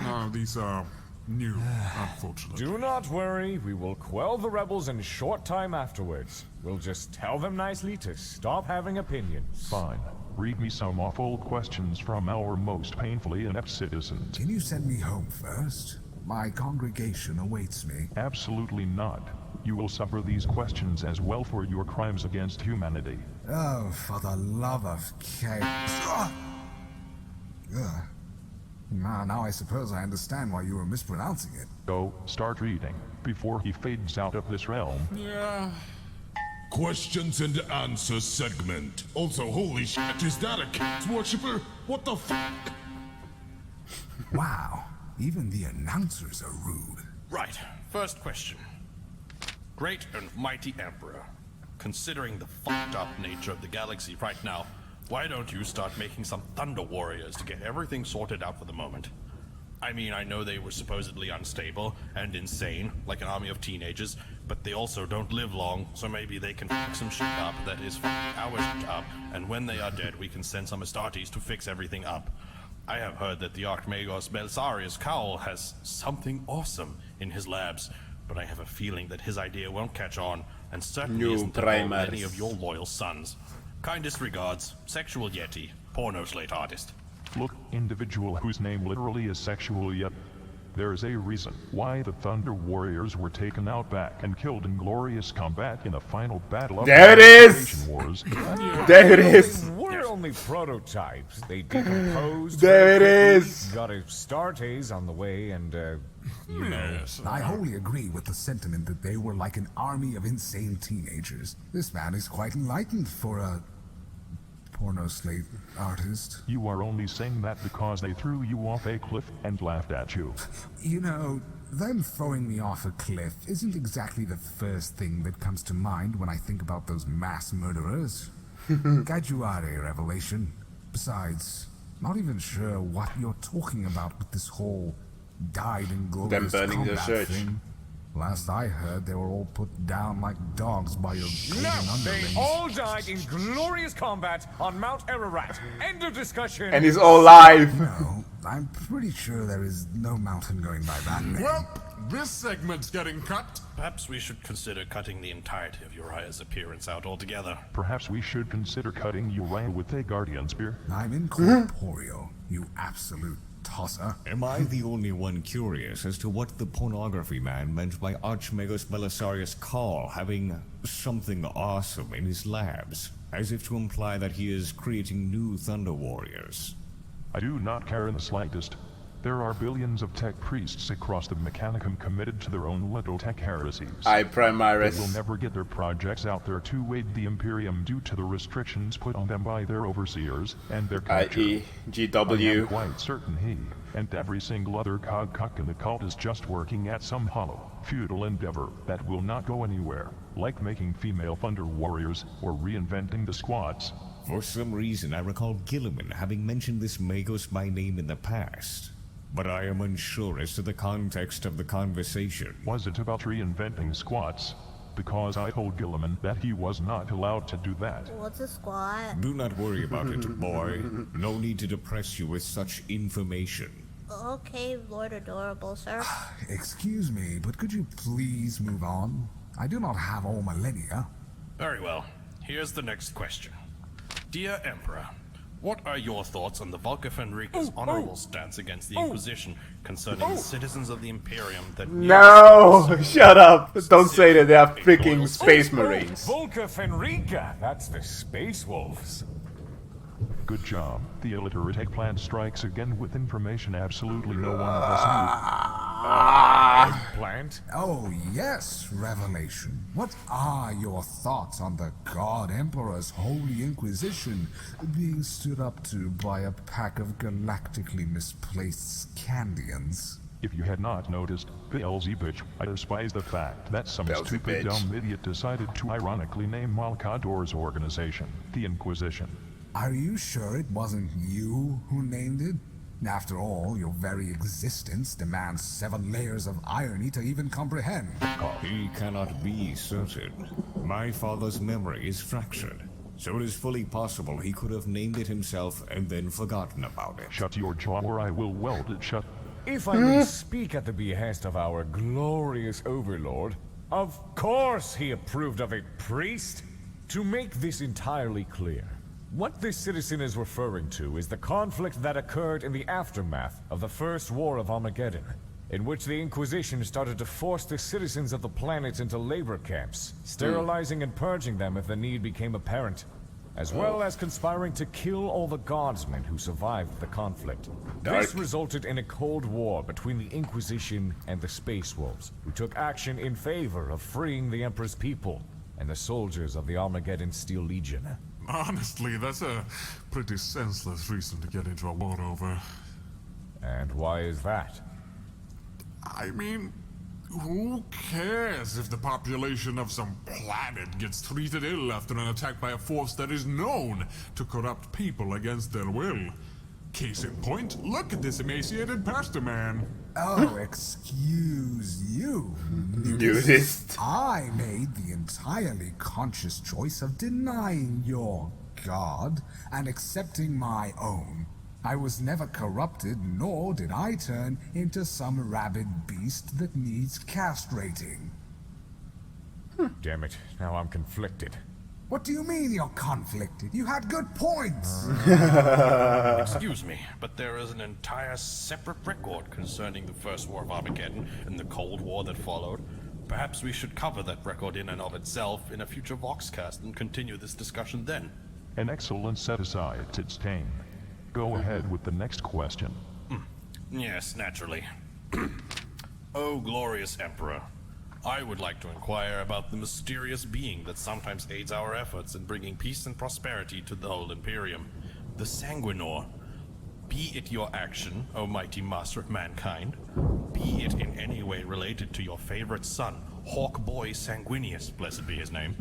No, these are new, unfortunately. Do not worry, we will quell the rebels in a short time afterwards. We'll just tell them nicely to stop having opinions. Fine. Read me some awful questions from our most painfully inept citizens. Can you send me home first? My congregation awaits me. Absolutely not. You will suffer these questions as well for your crimes against humanity. Oh, for the love of chaos. Now I suppose I understand why you were mispronouncing it. Go, start reading, before he fades out of this realm. Yeah. Questions and answers segment. Also, holy shit, is that a cat worshipper? What the fuck? Wow, even the announcers are rude. Right, first question. Great and mighty Emperor, considering the fucked up nature of the galaxy right now, why don't you start making some Thunder Warriors to get everything sorted out for the moment? I mean, I know they were supposedly unstable and insane, like an army of teenagers, but they also don't live long, so maybe they can fix some shit up that is our shit up, and when they are dead, we can send some Astartes to fix everything up. I have heard that the Archmagos Belisarius Cowl has something awesome in his labs, but I have a feeling that his idea won't catch on, and certainly isn't the goal of any of your loyal sons. Kindest regards, Sexual Yeti, porno slate artist. Look, individual whose name literally is sexual yet. There is a reason why the Thunder Warriors were taken out back and killed in glorious combat in the final battle of the Unification Wars. There it is! We're only prototypes. They decomposed. There it is! Got Astartes on the way and, you know. I wholly agree with the sentiment that they were like an army of insane teenagers. This man is quite enlightened for a porno slate artist. You are only saying that because they threw you off a cliff and laughed at you. You know, them throwing me off a cliff isn't exactly the first thing that comes to mind when I think about those mass murderers. Gajuare revelation. Besides, not even sure what you're talking about with this whole died in glorious combat thing. Last I heard, they were all put down like dogs by your golden underlings. They all died in glorious combat on Mount Ararat. End of discussion. And he's all live. No, I'm pretty sure there is no mountain going by that name. Well, this segment's getting cut. Perhaps we should consider cutting the entirety of Uriah's appearance out altogether. Perhaps we should consider cutting Uriah with a guardian spear. I'm incorporeal, you absolute tosser. Am I the only one curious as to what the pornography man meant by Archmagos Belisarius Call having something awesome in his labs, as if to imply that he is creating new Thunder Warriors? I do not care in the slightest. There are billions of tech priests across the Mechanicum committed to their own little tech heresies. Primaris. They will never get their projects out there to aid the Imperium due to the restrictions put on them by their overseers and their i.e. GW. I am quite certain he and every single other cog in the cult is just working at some hollow, futile endeavor that will not go anywhere, like making female Thunder Warriors or reinventing the squads. For some reason, I recall Gilliman having mentioned this Magos by name in the past, but I am unsure as to the context of the conversation. Was it about reinventing squats? Because I told Gilliman that he was not allowed to do that. What's a squat? Do not worry about it, boy. No need to depress you with such information. Okay, Lord Adorable, sir. Excuse me, but could you please move on? I do not have all millennia. Very well. Here's the next question. Dear Emperor, what are your thoughts on the Volca Fenrica's honorable stance against the Inquisition concerning the citizens of the Imperium that... No! Shut up! Don't say that they are freaking space marines. Volca Fenrica! That's the Space Wolves. Good job. The illiterate eggplant strikes again with information absolutely no one of us knew. Eggplant? Oh yes, Revelation. What are your thoughts on the God Emperor's Holy Inquisition being stood up to by a pack of galactically misplaced Scandians? If you had not noticed, Beelzebub, I despise the fact that some stupid dumb idiot decided to ironically name Malcador's organization, the Inquisition. Are you sure it wasn't you who named it? After all, your very existence demands 7 layers of irony to even comprehend. He cannot be certain. My father's memory is fractured, so it is fully possible he could have named it himself and then forgotten about it. Shut your jaw or I will weld it shut. If I may speak at the behest of our glorious overlord, of course he approved of a priest. To make this entirely clear, what this citizen is referring to is the conflict that occurred in the aftermath of the First War of Armageddon, in which the Inquisition started to force the citizens of the planet into labor camps, sterilizing and purging them if the need became apparent, as well as conspiring to kill all the guardsmen who survived the conflict. This resulted in a Cold War between the Inquisition and the Space Wolves, who took action in favor of freeing the Emperor's people and the soldiers of the Armageddon Steel Legion. Honestly, that's a pretty senseless reason to get into a war over. And why is that? I mean, Who cares if the population of some planet gets treated ill after an attack by a force that is known to corrupt people against their will? Case in point, look at this emaciated pastor man. Oh, excuse you, Nudist. I made the entirely conscious choice of denying your god and accepting my own. I was never corrupted, nor did I turn into some rabid beast that needs castrating. Damn it, now I'm conflicted. What do you mean you're conflicted? You had good points! Excuse me, but there is an entire separate record concerning the First War of Armageddon and the Cold War that followed. Perhaps we should cover that record in and of itself in a future Voxcast and continue this discussion then. An excellent set-aside, it's tame. Go ahead with the next question. Yes, naturally. Oh, glorious Emperor. I would like to inquire about the mysterious being that sometimes aids our efforts in bringing peace and prosperity to the whole Imperium, the Sanguinor. Be it your action, O mighty master of mankind, be it in any way related to your favorite son, Hawk Boy Sanguinius, blessed be his name.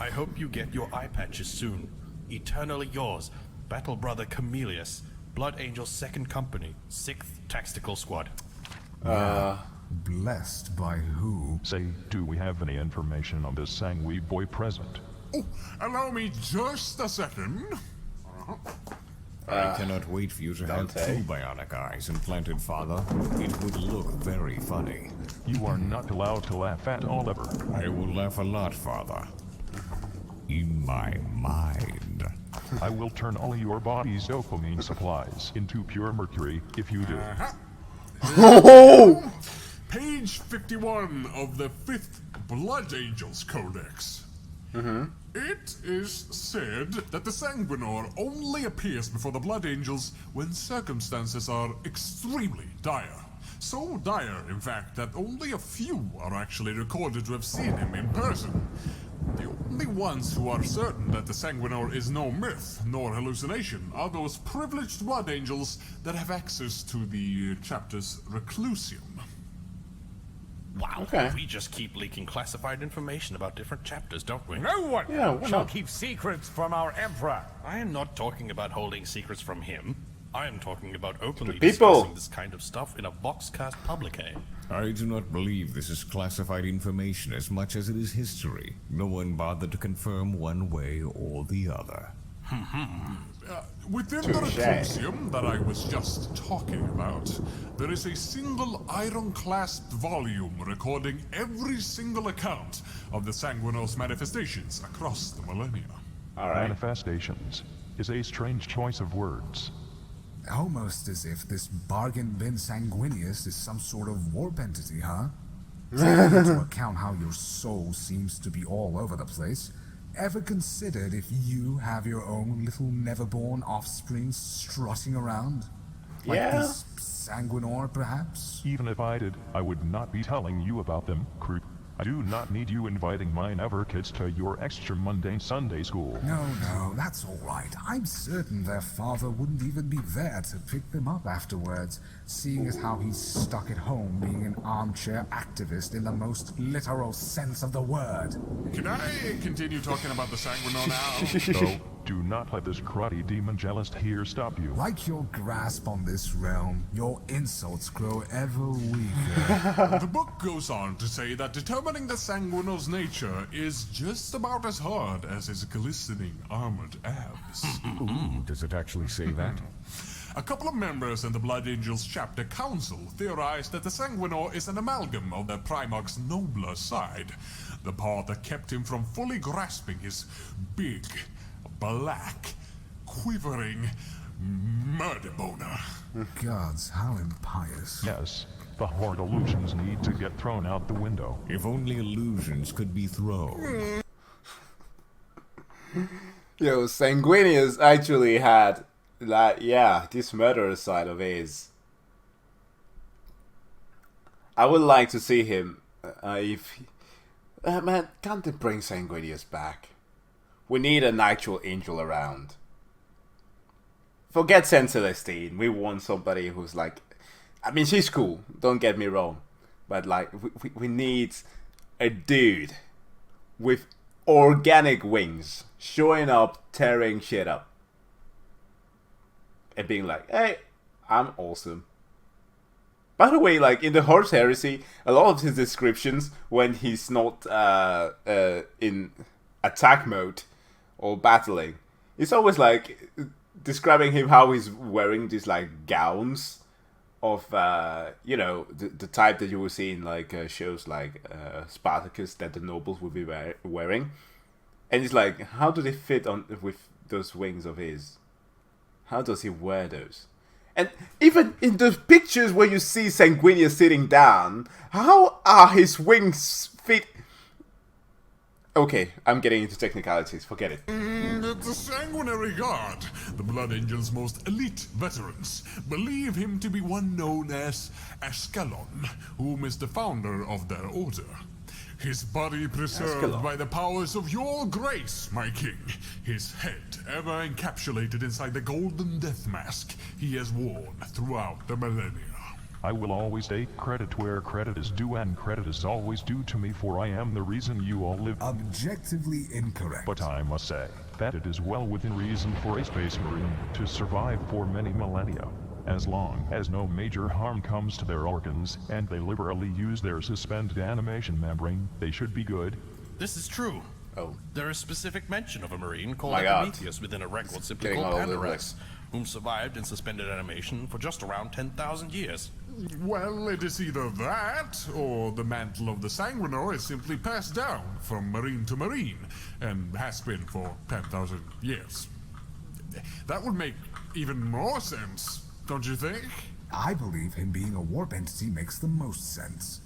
I hope you get your eye patches soon. Eternally yours, Battle Brother Camelius, Blood Angel's 2nd Company, 6th Tactical Squad. Blessed by who? Say, do we have any information on this Sangui boy present? Oh, allow me just a second. I cannot wait for you to have Dante. 2 bionic eyes implanted, Father. It would look very funny. You are not allowed to laugh at all ever. I will laugh a lot, Father. In my mind. I will turn all your body's dopamine supplies into pure mercury if you do. Page 51 of the 5th Blood Angels Codex. It is said that the Sanguinor only appears before the Blood Angels when circumstances are extremely dire. So dire, in fact, that only a few are actually recorded to have seen him in person. The only ones who are certain that the Sanguinor is no myth nor hallucination are those privileged Blood Angels that have access to the chapter's reclusium. Wow, Okay. we just keep leaking classified information about different chapters, don't we? No one Yeah, why shall not? keep secrets from our Emperor. I am not talking about holding secrets from him. I am talking about openly The people. discussing this kind of stuff in a Voxcast publique. I do not believe this is classified information as much as it is history. No one bothered to confirm one way or the other. Within the reclusium that I was just talking about, there is a single iron-clasped volume recording every single account of the Sanguinor's manifestations across the millennia. Alright. Manifestations is a strange choice of words. Almost as if this bargain bin Sanguinius is some sort of warp entity, huh? Taking into account how your soul seems to be all over the place, ever considered if you have your own little never-born offspring strutting around? Like Yeah. this Sanguinor, perhaps? Even if I did, I would not be telling you about them, Krieg. I do not need you inviting my never kids to your extra mundane Sunday school. No, that's all right. I'm certain their father wouldn't even be there to pick them up afterwards, seeing as how he's stuck at home being an armchair activist in the most literal sense of the word. Can I continue talking about the Sanguinor now? So, do not let this cruddy demon jealous here stop you. Like your grasp on this realm, your insults grow ever weaker. The book goes on to say that determining the Sanguinor's nature is just about as hard as his glistening armored abs. Does it actually say that? A couple of members in the Blood Angels chapter council theorized that the Sanguinor is an amalgam of the Primarch's nobler side, the part that kept him from fully grasping his big, black, quivering murder boner. Gods, how impious. Yes, the horde illusions need to get thrown out the window. If only illusions could be thrown. Yo, Sanguinius actually had that, this murderous side of his. I would like to see him, man, can't they bring Sanguinius back? We need an actual angel around. Forget Saint Celestine, we want somebody who's like, I mean, she's cool, don't get me wrong. but like we need a dude with organic wings showing up, tearing shit up, and being like, "Hey, I'm awesome." By the way, like in the Horse Heresy, a lot of his descriptions when he's not in attack mode or battling, it's always like describing him how he's wearing these like gowns of the type that you will see in like shows like Spartacus that the nobles would be wearing, and it's like, how do they fit on with those wings of his? How does he wear those? And even in the pictures where you see Sanguinius sitting down, how are his wings fit? Okay, I'm getting into technicalities, forget it. The Sanguinary Guard, the Blood Angel's most elite veterans, believe him to be one known as Ascalon, whom is the founder of their order. His body preserved by the powers of your grace, my king. His head ever encapsulated inside the golden death mask he has worn throughout the millennia. I will always take credit where credit is due, and credit is always due to me, for I am the reason you all live. Objectively incorrect. But I must say that it is well within reason for a space marine to survive for many millennia. As long as no major harm comes to their organs, and they liberally use their suspended animation membrane, they should be good. This is true. Oh. There is specific mention of a marine called My God. Prometheus within a record simply Getting called all over the Pandarax, place. whom survived in suspended animation for just around 10,000 years. Well, it is either that, or the mantle of the Sanguinor is simply passed down from marine to marine, and has been for 10,000 years. That would make even more sense, don't you think? I believe him being a warp entity makes the most sense.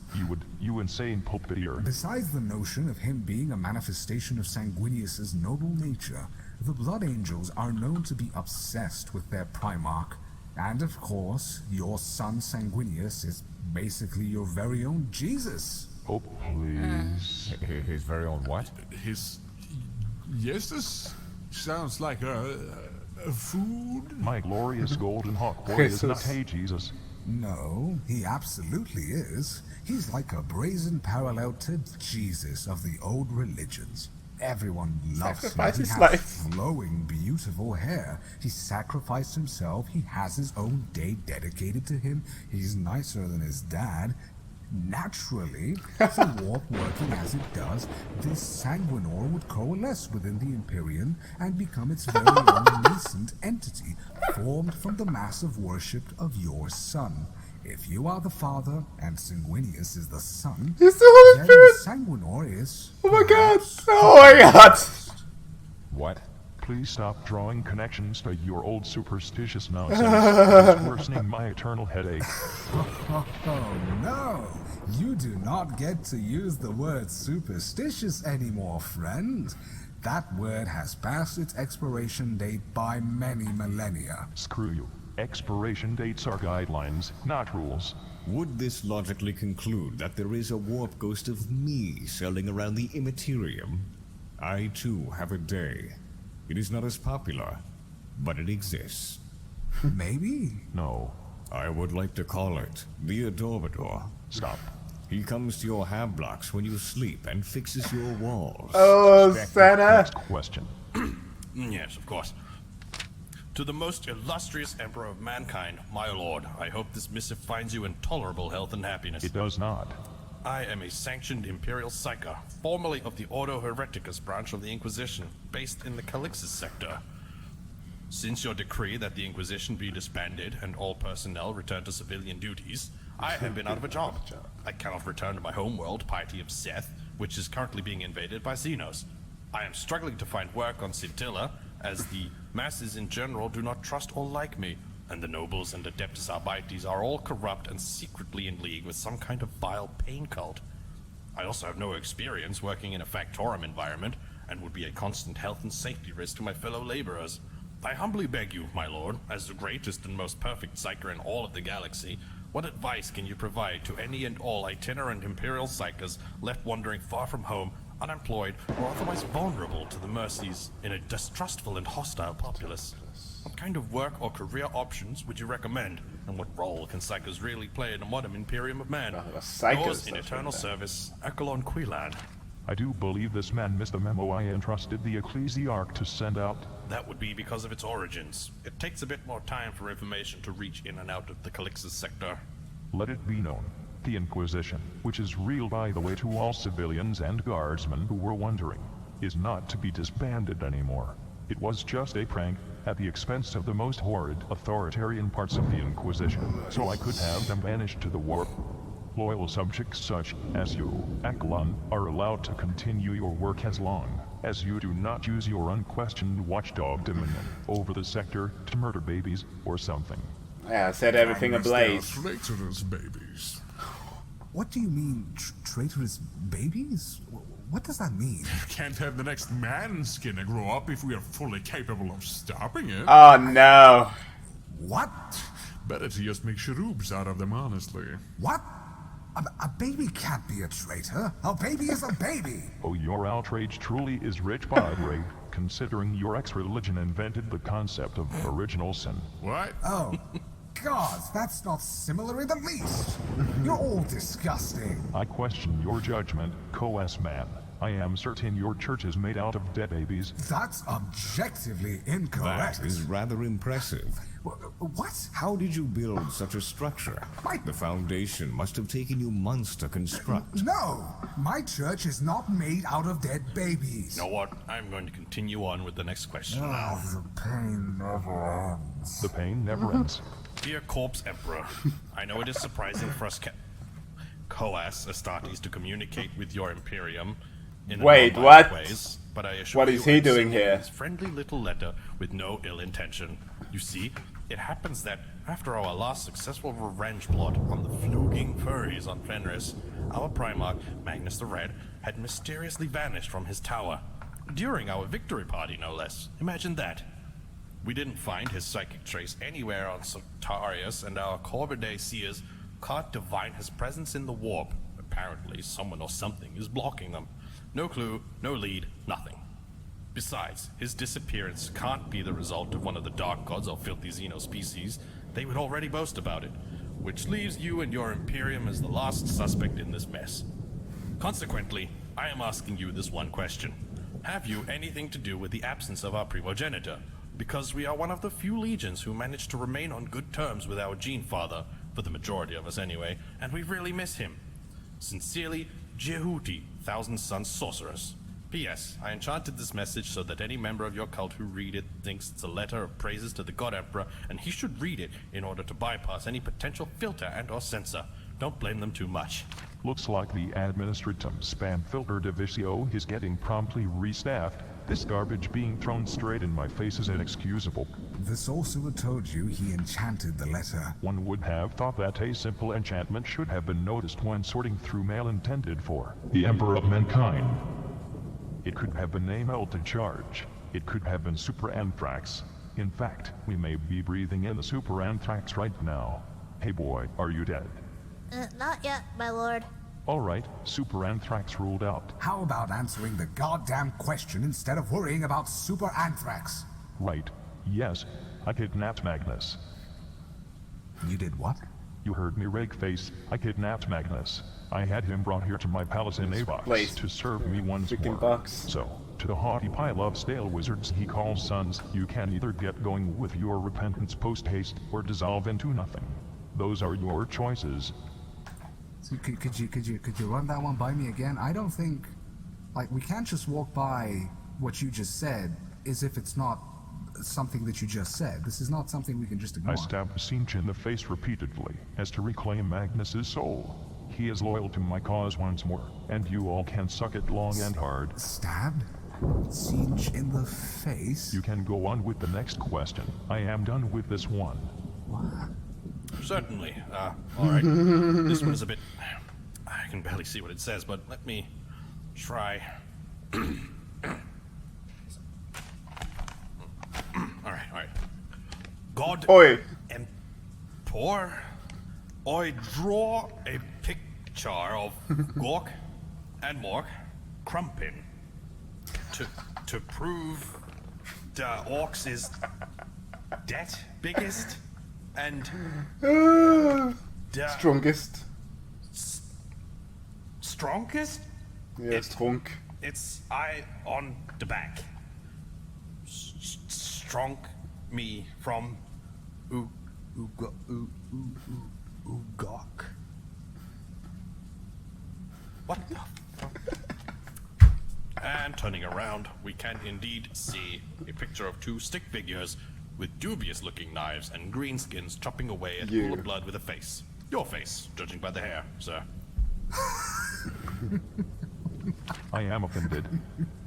You insane pulpiteer. Besides the notion of him being a manifestation of Sanguinius's noble nature, the Blood Angels are known to be obsessed with their primarch. And of course, your son Sanguinius is basically your very own Jesus. Oh, please. His very own what? Yes, this sounds like a food? My glorious golden hawk boy is not hey Jesus. No, he absolutely is. He's like a brazen parallel to Jesus of the old religions. Everyone loves him. He has flowing, beautiful hair. He sacrificed himself. He has his own day dedicated to him. He's nicer than his dad. Naturally, the warp working as it does, this Sanguinor would coalesce within the Imperium and become its very own nascent entity, formed from the massive worship of your son. If you are the father and Sanguinius is the son, He's the Holy Spirit! Sanguinor is... Oh my god! Oh my god! What? Please stop drawing connections to your old superstitious nonsense. It is worsening my eternal headache. Oh no! You do not get to use the word superstitious anymore, friend. That word has passed its expiration date by many millennia. Screw you. Expiration dates are guidelines, not rules. Would this logically conclude that there is a warp ghost of me sailing around the Imperium? I too have a day. It is not as popular, but it exists. Maybe. No. I would like to call it the Adorbador. Stop. He comes to your ham blocks when you sleep and fixes your walls. Oh, Santa! Next question. Yes, of course. To the most illustrious Emperor of mankind, my lord, I hope this missive finds you in tolerable health and happiness. It does not. I am a sanctioned Imperial psyker, formerly of the Ordo Hereticus branch of the Inquisition, based in the Calixis sector. Since your decree that the Inquisition be disbanded and all personnel return to civilian duties, I have been out of a job. I cannot return to my homeworld, Piety of Seth, which is currently being invaded by Xenos. I am struggling to find work on Scintilla, as the masses in general do not trust or like me, and the nobles and Adeptus Arbites are all corrupt and secretly in league with some kind of vile pain cult. I also have no experience working in a factorum environment, and would be a constant health and safety risk to my fellow laborers. I humbly beg you, my lord, as the greatest and most perfect psyker in all of the galaxy, what advice can you provide to any and all itinerant Imperial psykers left wandering far from home, unemployed, or otherwise vulnerable to the mercies in a distrustful and hostile populace. What kind of work or career options would you recommend, and what role can psychers really play in a modern Imperium of Man? Yours in eternal service, Echelon Quilan. I do believe this man missed the memo I entrusted the Ecclesiarch to send out. That would be because of its origins. It takes a bit more time for information to reach in and out of the Calix's sector. Let it be known, the Inquisition, which is real by the way to all civilians and guardsmen who were wondering, is not to be disbanded anymore. It was just a prank, at the expense of the most horrid authoritarian parts of the Inquisition, so I could have them banished to the warp. Loyal subjects such as you, Echelon, are allowed to continue your work as long as you do not use your unquestioned watchdog dominion over the sector to murder babies or something. Yeah, set everything ablaze. Traitorous babies. What do you mean, traitorous babies? What does that mean? Can't have the next man-skinner grow up if we are fully capable of stopping it. Oh no. What? Better to just make cherubs out of them, honestly. What? A baby can't be a traitor. A baby is a baby. Oh, your outrage truly is rich by grade, considering your ex-religion invented the concept of original sin. What? Oh, God, that's not similar in the least. You're all disgusting. I question your judgment, Coas man. I am certain your church is made out of dead babies. That's objectively incorrect. That is rather impressive. What? How did you build such a structure? The foundation must have taken you months to construct. No! My church is not made out of dead babies. You know what? I'm going to continue on with the next question Oh, now. the pain never ends. The pain never ends. Dear Corpse Emperor, I know it is surprising for us Coas Astartes to communicate with your Imperium in Wait, non-violent what? ways, but I assure What you is he I'm doing sending here? This friendly little letter with no ill intention. You see, it happens that after our last successful revenge plot on the fluging furries on Fenris, our primarch, Magnus the Red, had mysteriously vanished from his tower. During our victory party, no less. Imagine that. We didn't find his psychic trace anywhere on Sotarius, and our Corvidae seers can't divine his presence in the warp. Apparently, someone or something is blocking them. No clue, no lead, nothing. Besides, his disappearance can't be the result of one of the dark gods or filthy xenospecies. They would already boast about it, which leaves you and your Imperium as the last suspect in this mess. Consequently, I am asking you this one question. Have you anything to do with the absence of our primogenitor? Because we are one of the few legions who managed to remain on good terms with our Gene Father, for the majority of us anyway, and we really miss him. Sincerely, Jehuti, Thousand Sons Sorceress. P.S. I enchanted this message so that any member of your cult who read it thinks it's a letter of praises to the God Emperor, and he should read it in order to bypass any potential filter and or censor. Don't blame them too much. Looks like the administratum spam filter divisio is getting promptly restaffed. This garbage being thrown straight in my face is inexcusable. The sorcerer told you he enchanted the letter. One would have thought that a simple enchantment should have been noticed when sorting through mail intended for the Emperor of Mankind. It could have been emailed to charge. It could have been super anthrax. In fact, we may be breathing in the super anthrax right now. Hey boy, are you dead? Not yet, my lord. Alright, super anthrax ruled out. How about answering the goddamn question instead of worrying about super anthrax? Right. Yes, I kidnapped Magnus. You did what? You heard me, Rakeface. I kidnapped Magnus. I had him brought here to my palace in Avox to serve me once more. Box. So, to the haughty pile of stale wizards he calls sons, you can either get going with your repentance post-haste or dissolve into nothing. Those are your choices. So could you run that one by me again? I don't think, like, we can't just walk by what you just said as if it's not something that you just said. This is not something we can just ignore. I stabbed Sinch in the face repeatedly, as to reclaim Magnus's soul. He is loyal to my cause once more, and you all can suck it long and hard. Stabbed? Siege in the face? You can go on with the next question. I am done with this one. What? Certainly. Alright. This one is a bit... I can barely see what it says, but let me try. Alright. God Oi. Empor, I draw a picture of Gork and Mork Crumpin to prove the orcs is that biggest and strongest. Strongest? Yeah, strong. It's I on the back. Strong me from Ugok. What the fuck? And turning around, we can indeed see a picture of two stick figures with dubious-looking knives and greenskins chopping away at a pool of blood with a face. Your face, judging by the hair, sir. I am offended.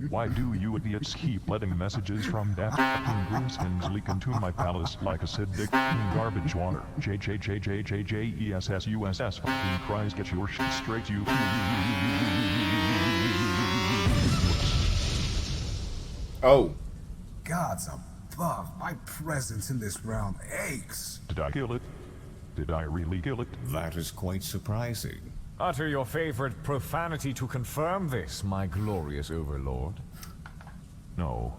Why do you idiots keep letting messages from daft fucking greenskins leak into my palace like acidic garbage water? JJJJJJESSUSS fucking Christ, get your shit straight, you. Oh. Gods above, my presence in this realm aches. Did I kill it? Did I really kill it? That is quite surprising. Utter your favorite profanity to confirm this, my glorious overlord. No.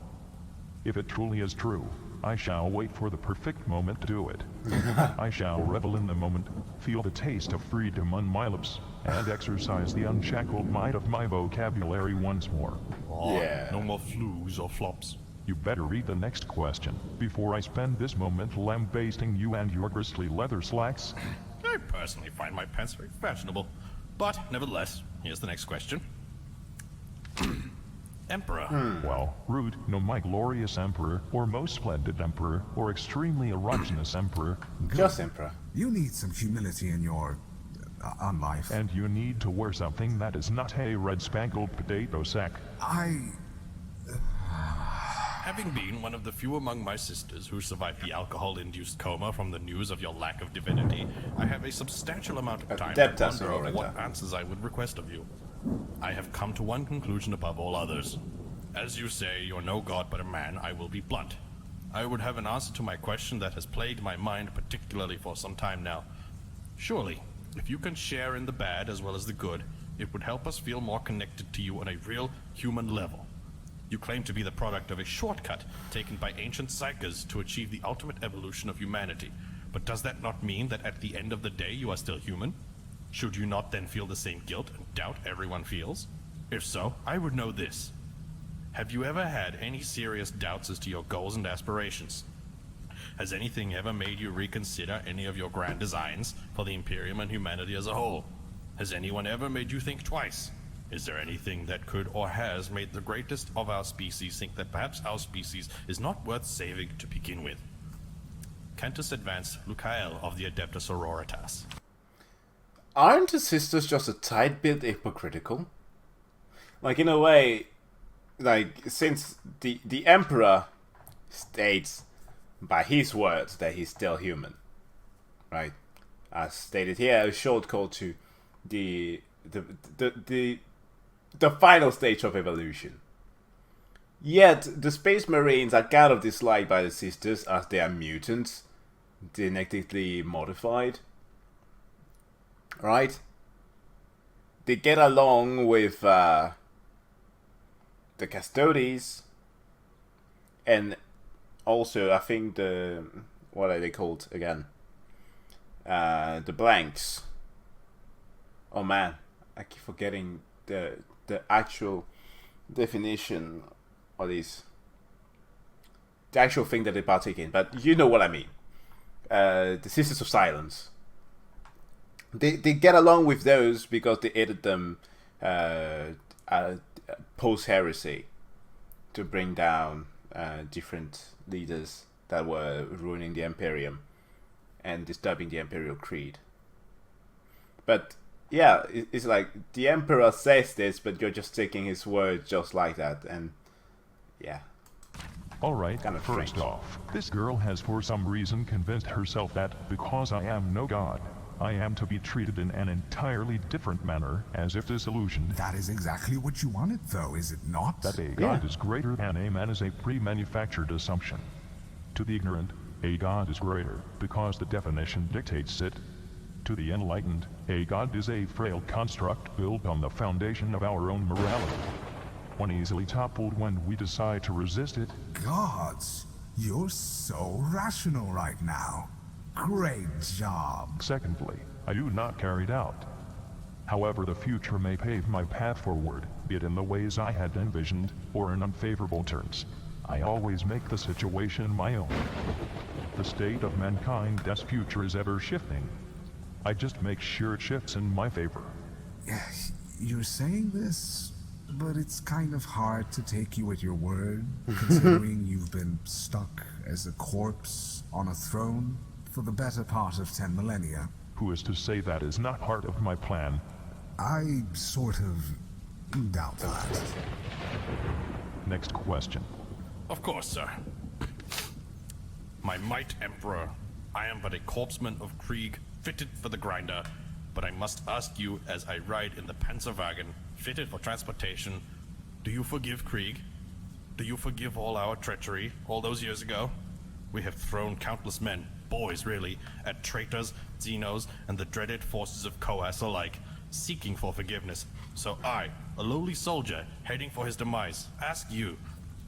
If it truly is true, I shall wait for the perfect moment to do it. I shall revel in the moment, feel the taste of freedom on my lips, and exercise the unshackled might of my vocabulary once more. Oh, yeah. No more flues or flops. You better read the next question, before I spend this moment lambasting you and your gristly leather slacks. I personally find my pants very fashionable. But, nevertheless, here's the next question. Emperor. Well, rude, no my glorious emperor, or most splendid emperor, or extremely erogenous emperor. Just emperor. You need some humility in your life. And you need to wear something that is not a red-spangled potato sack. Having been one of the few among my sisters who survived the alcohol-induced coma from the news of your lack of divinity, I have a substantial amount of time to wonder over what answers I would request of you. I have come to one conclusion above all others. As you say, you're no god but a man, I will be blunt. I would have an answer to my question that has plagued my mind particularly for some time now. Surely, if you can share in the bad as well as the good, it would help us feel more connected to you on a real human level. You claim to be the product of a shortcut taken by ancient psykers to achieve the ultimate evolution of humanity. But does that not mean that at the end of the day you are still human? Should you not then feel the same guilt and doubt everyone feels? If so, I would know this. Have you ever had any serious doubts as to your goals and aspirations? Has anything ever made you reconsider any of your grand designs for the Imperium and humanity as a whole? Has anyone ever made you think twice? Is there anything that could or has made the greatest of our species think that perhaps our species is not worth saving to begin with? Cantus Advanced Lucael of the Adeptus Sororitas. Aren't the sisters just a tiny bit hypocritical? Like, in a way, like, since the Emperor states by his words that he's still human, right? As stated here, a short call to the final stage of evolution. Yet, the Space Marines are kind of disliked by the sisters as they are mutants, genetically modified. Right? They get along with the Custodes, and also, I think what are they called again? The Blanks. Oh man, I keep forgetting the actual definition of these. The actual thing that they partake in, but you know what I mean. The Sisters of Silence. They get along with those because they aided them post-heresy to bring down different leaders that were ruining the Imperium and disturbing the Imperial Creed. But yeah, it's like the Emperor says this, but you're just taking his word just like that, and yeah. Alright, first off, this girl has for some reason convinced herself that because I am no god, I am to be treated in an entirely different manner, as if disillusioned. That is exactly what you wanted, though, is it not? That a god is greater than a man is a pre-manufactured assumption. To the ignorant, a god is greater, because the definition dictates it. To the enlightened, a god is a frail construct built on the foundation of our own morality. one easily toppled when we decide to resist it. Gods, you're so rational right now. Great job. Secondly, I do not carry it out. However, the future may pave my path forward, be it in the ways I had envisioned, or in unfavorable terms. I always make the situation my own. The state of mankind's future is ever shifting. I just make sure it shifts in my favor. You're saying this, but it's kind of hard to take you at your word, considering you've been stuck as a corpse on a throne for the better part of 10 millennia. Who is to say that is not part of my plan? I sort of doubt that. Next question. Of course, sir. My might, Emperor, I am but a corpseman of Krieg, fitted for the grinder, but I must ask you as I ride in the Panzerwagen, fitted for transportation, do you forgive Krieg? Do you forgive all our treachery, all those years ago? We have thrown countless men, boys really, at traitors, Xenos, and the dreaded forces of Coas alike, seeking for forgiveness. So I, a lowly soldier, heading for his demise, ask you,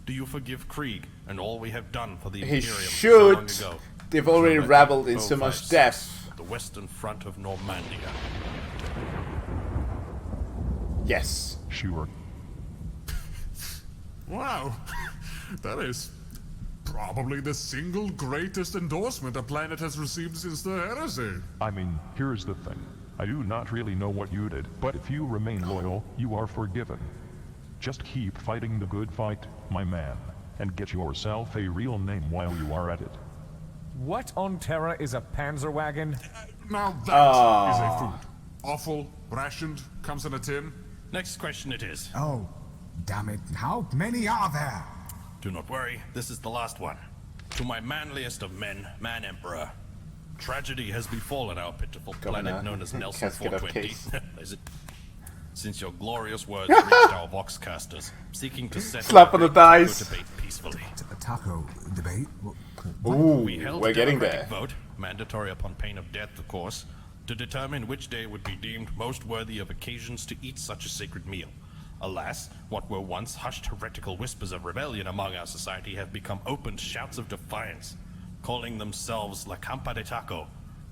do you forgive Krieg and all we have done for the Imperium so long ago? They've already reveled in so much death. The western front of Normandia. Yes. Sure. Wow. That is probably the single greatest endorsement a planet has received since the heresy. I mean, here's the thing. I do not really know what you did, but if you remain loyal, you are forgiven. Just keep fighting the good fight, my man, and get yourself a real name while you are at it. What on Terra is a Panzerwagen? Now that is a food. Awful, rationed, comes in a tin. Next question it is. Oh, damn it. How many are there? Do not worry, this is the last one. To my manliest of men, Man Emperor. Tragedy has befallen our pitiful planet known as Nelson 420. Is it? Since your glorious words reached our voxcasters, seeking to settle slap on the thighs. debate peacefully. A taco debate? Ooh, We held we're a getting democratic there. vote, mandatory upon pain of death, of course, to determine which day would be deemed most worthy of occasions to eat such a sacred meal. Alas, what were once hushed heretical whispers of rebellion among our society have become open shouts of defiance, calling themselves La Campa de Taco.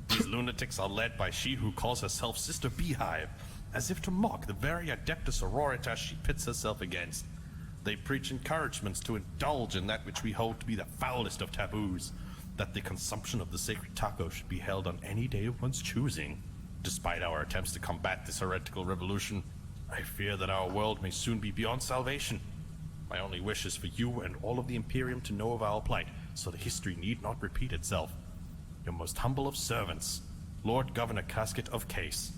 These lunatics are led by she who calls herself Sister Beehive, as if to mock the very adepta sororitas she pits herself against. They preach encouragements to indulge in that which we hold to be the foulest of taboos, that the consumption of the sacred taco should be held on any day of one's choosing. Despite our attempts to combat this heretical revolution, I fear that our world may soon be beyond salvation. My only wish is for you and all of the Imperium to know of our plight, so the history need not repeat itself. Your most humble of servants, Lord Governor Casket of Case.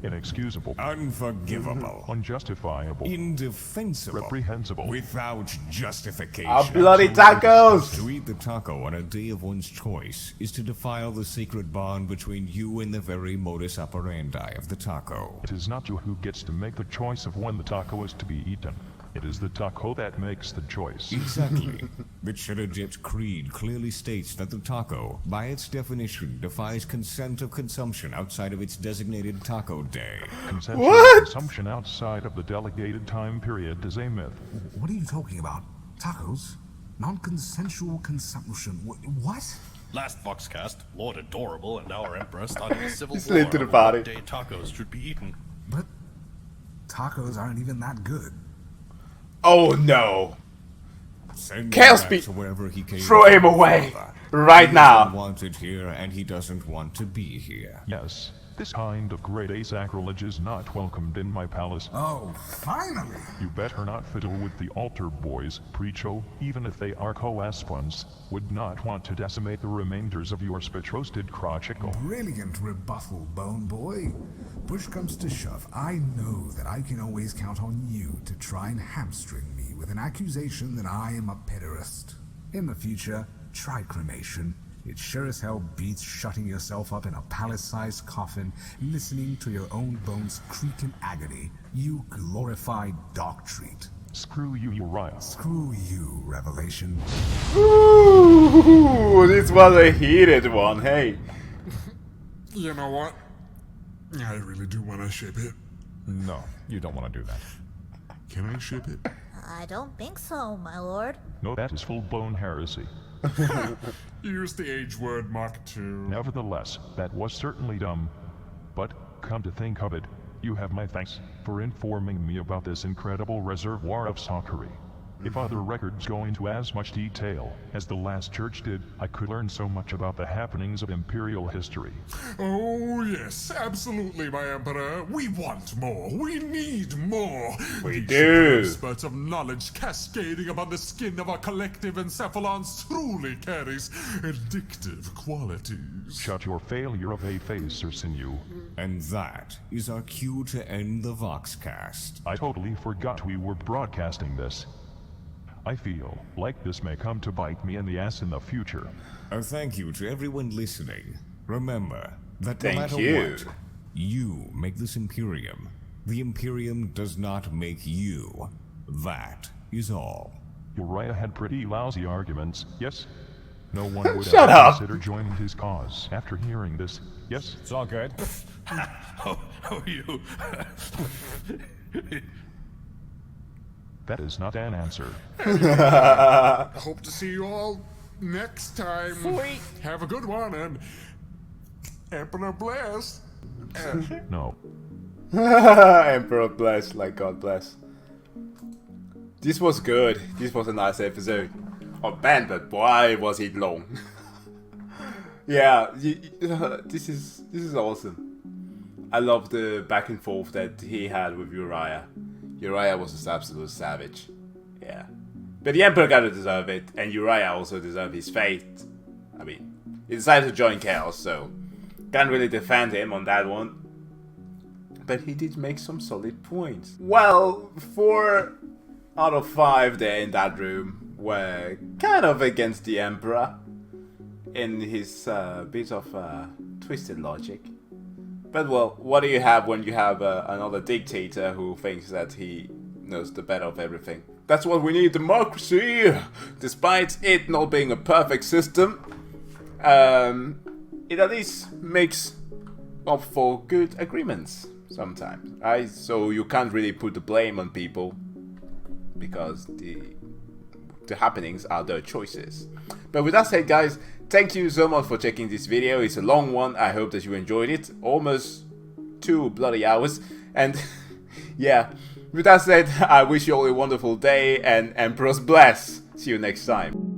Inexcusable. Unforgivable. Unjustifiable. Indefensible. Reprehensible. Without justification. Our bloody tacos! To eat the taco on a day of one's choice is to defile the sacred bond between you and the very modus operandi of the taco. It is not you who gets to make the choice of when the taco is to be eaten. It is the taco that makes the choice. Exactly. The Cheddar-Jet's creed clearly states that the taco, by its definition, defies consent of consumption outside of its designated taco day. Consensual consumption outside of the delegated time period is a myth. What are you talking about? Tacos? Non-consensual consumption? What? Last Foxcast, Lord Adorable and our Emperor started a civil He's war late to the over party. what day tacos should be eaten. But tacos aren't even that good. Oh no! Send Chaos him back Beat. to wherever he came Throw from, him away father. right He now. isn't wanted here, and he doesn't want to be here. Yes, this kind of grade A sacrilege is not welcomed in my palace. Oh, finally! You better not fiddle with the altar boys, Precho, even if they are co-aspirants, would not want to decimate the remainders of your spit-roasted crotchicle. Brilliant rebuttal, Bone Boy. Push comes to shove, I know that I can always count on you to try and hamstring me with an accusation that I am a pederast. In the future, try cremation. It sure as hell beats shutting yourself up in a palace-sized coffin, listening to your own bones creak in agony, you glorified dog treat. Screw you, Uriah. Screw you, Revelation. Ooh, this was a heated one, hey. You know what? I really do want to ship it. No, you don't want to do that. Can I ship it? I don't think so, my lord. No, that is full-blown heresy. Use the age word Mark II. Nevertheless, that was certainly dumb. But, come to think of it, you have my thanks for informing me about this incredible reservoir of psykery. If other records go into as much detail as the last church did, I could learn so much about the happenings of Imperial history. Oh yes, absolutely, my Emperor. We want more. We need more. We These do. spurts of knowledge cascading upon the skin of our collective encephalons truly carries addictive qualities. Shut your failure of a face, Sir Sinew. And that is our cue to end the Voxcast. I totally forgot we were broadcasting this. I feel like this may come to bite me in the ass in the future. Thank you to everyone listening. Remember that no Thank matter you. what, you make this Imperium. The Imperium does not make you. That is all. Uriah had pretty lousy arguments, yes? No one would Shut ever up. consider joining his cause after hearing this, yes? It's all good. How are you? That is not an answer. I hope to see you all next time. Have a good one and Emperor bless. No. Emperor bless, like God bless. This was good. This was a nice episode. Oh man, but boy was it long. Yeah, this is awesome. I love the back and forth that he had with Uriah. Uriah was just absolute savage. Yeah. But the Emperor gotta deserve it, and Uriah also deserved his fate. I mean, he decided to join Chaos, so can't really defend him on that one. But he did make some solid points. Well, 4 out of 5 there in that room were kind of against the Emperor in his bit of twisted logic. But well, what do you have when you have another dictator who thinks that he knows the better of everything? That's what we need, democracy! Despite it not being a perfect system, it at least makes up for good agreements sometimes. Right? So you can't really put the blame on people because the happenings are their choices. But with that said, guys, thank you so much for checking this video. It's a long one. I hope that you enjoyed it. Almost 2 bloody hours. And yeah, with that said, I wish you all a wonderful day and Emperor's bless. See you next time.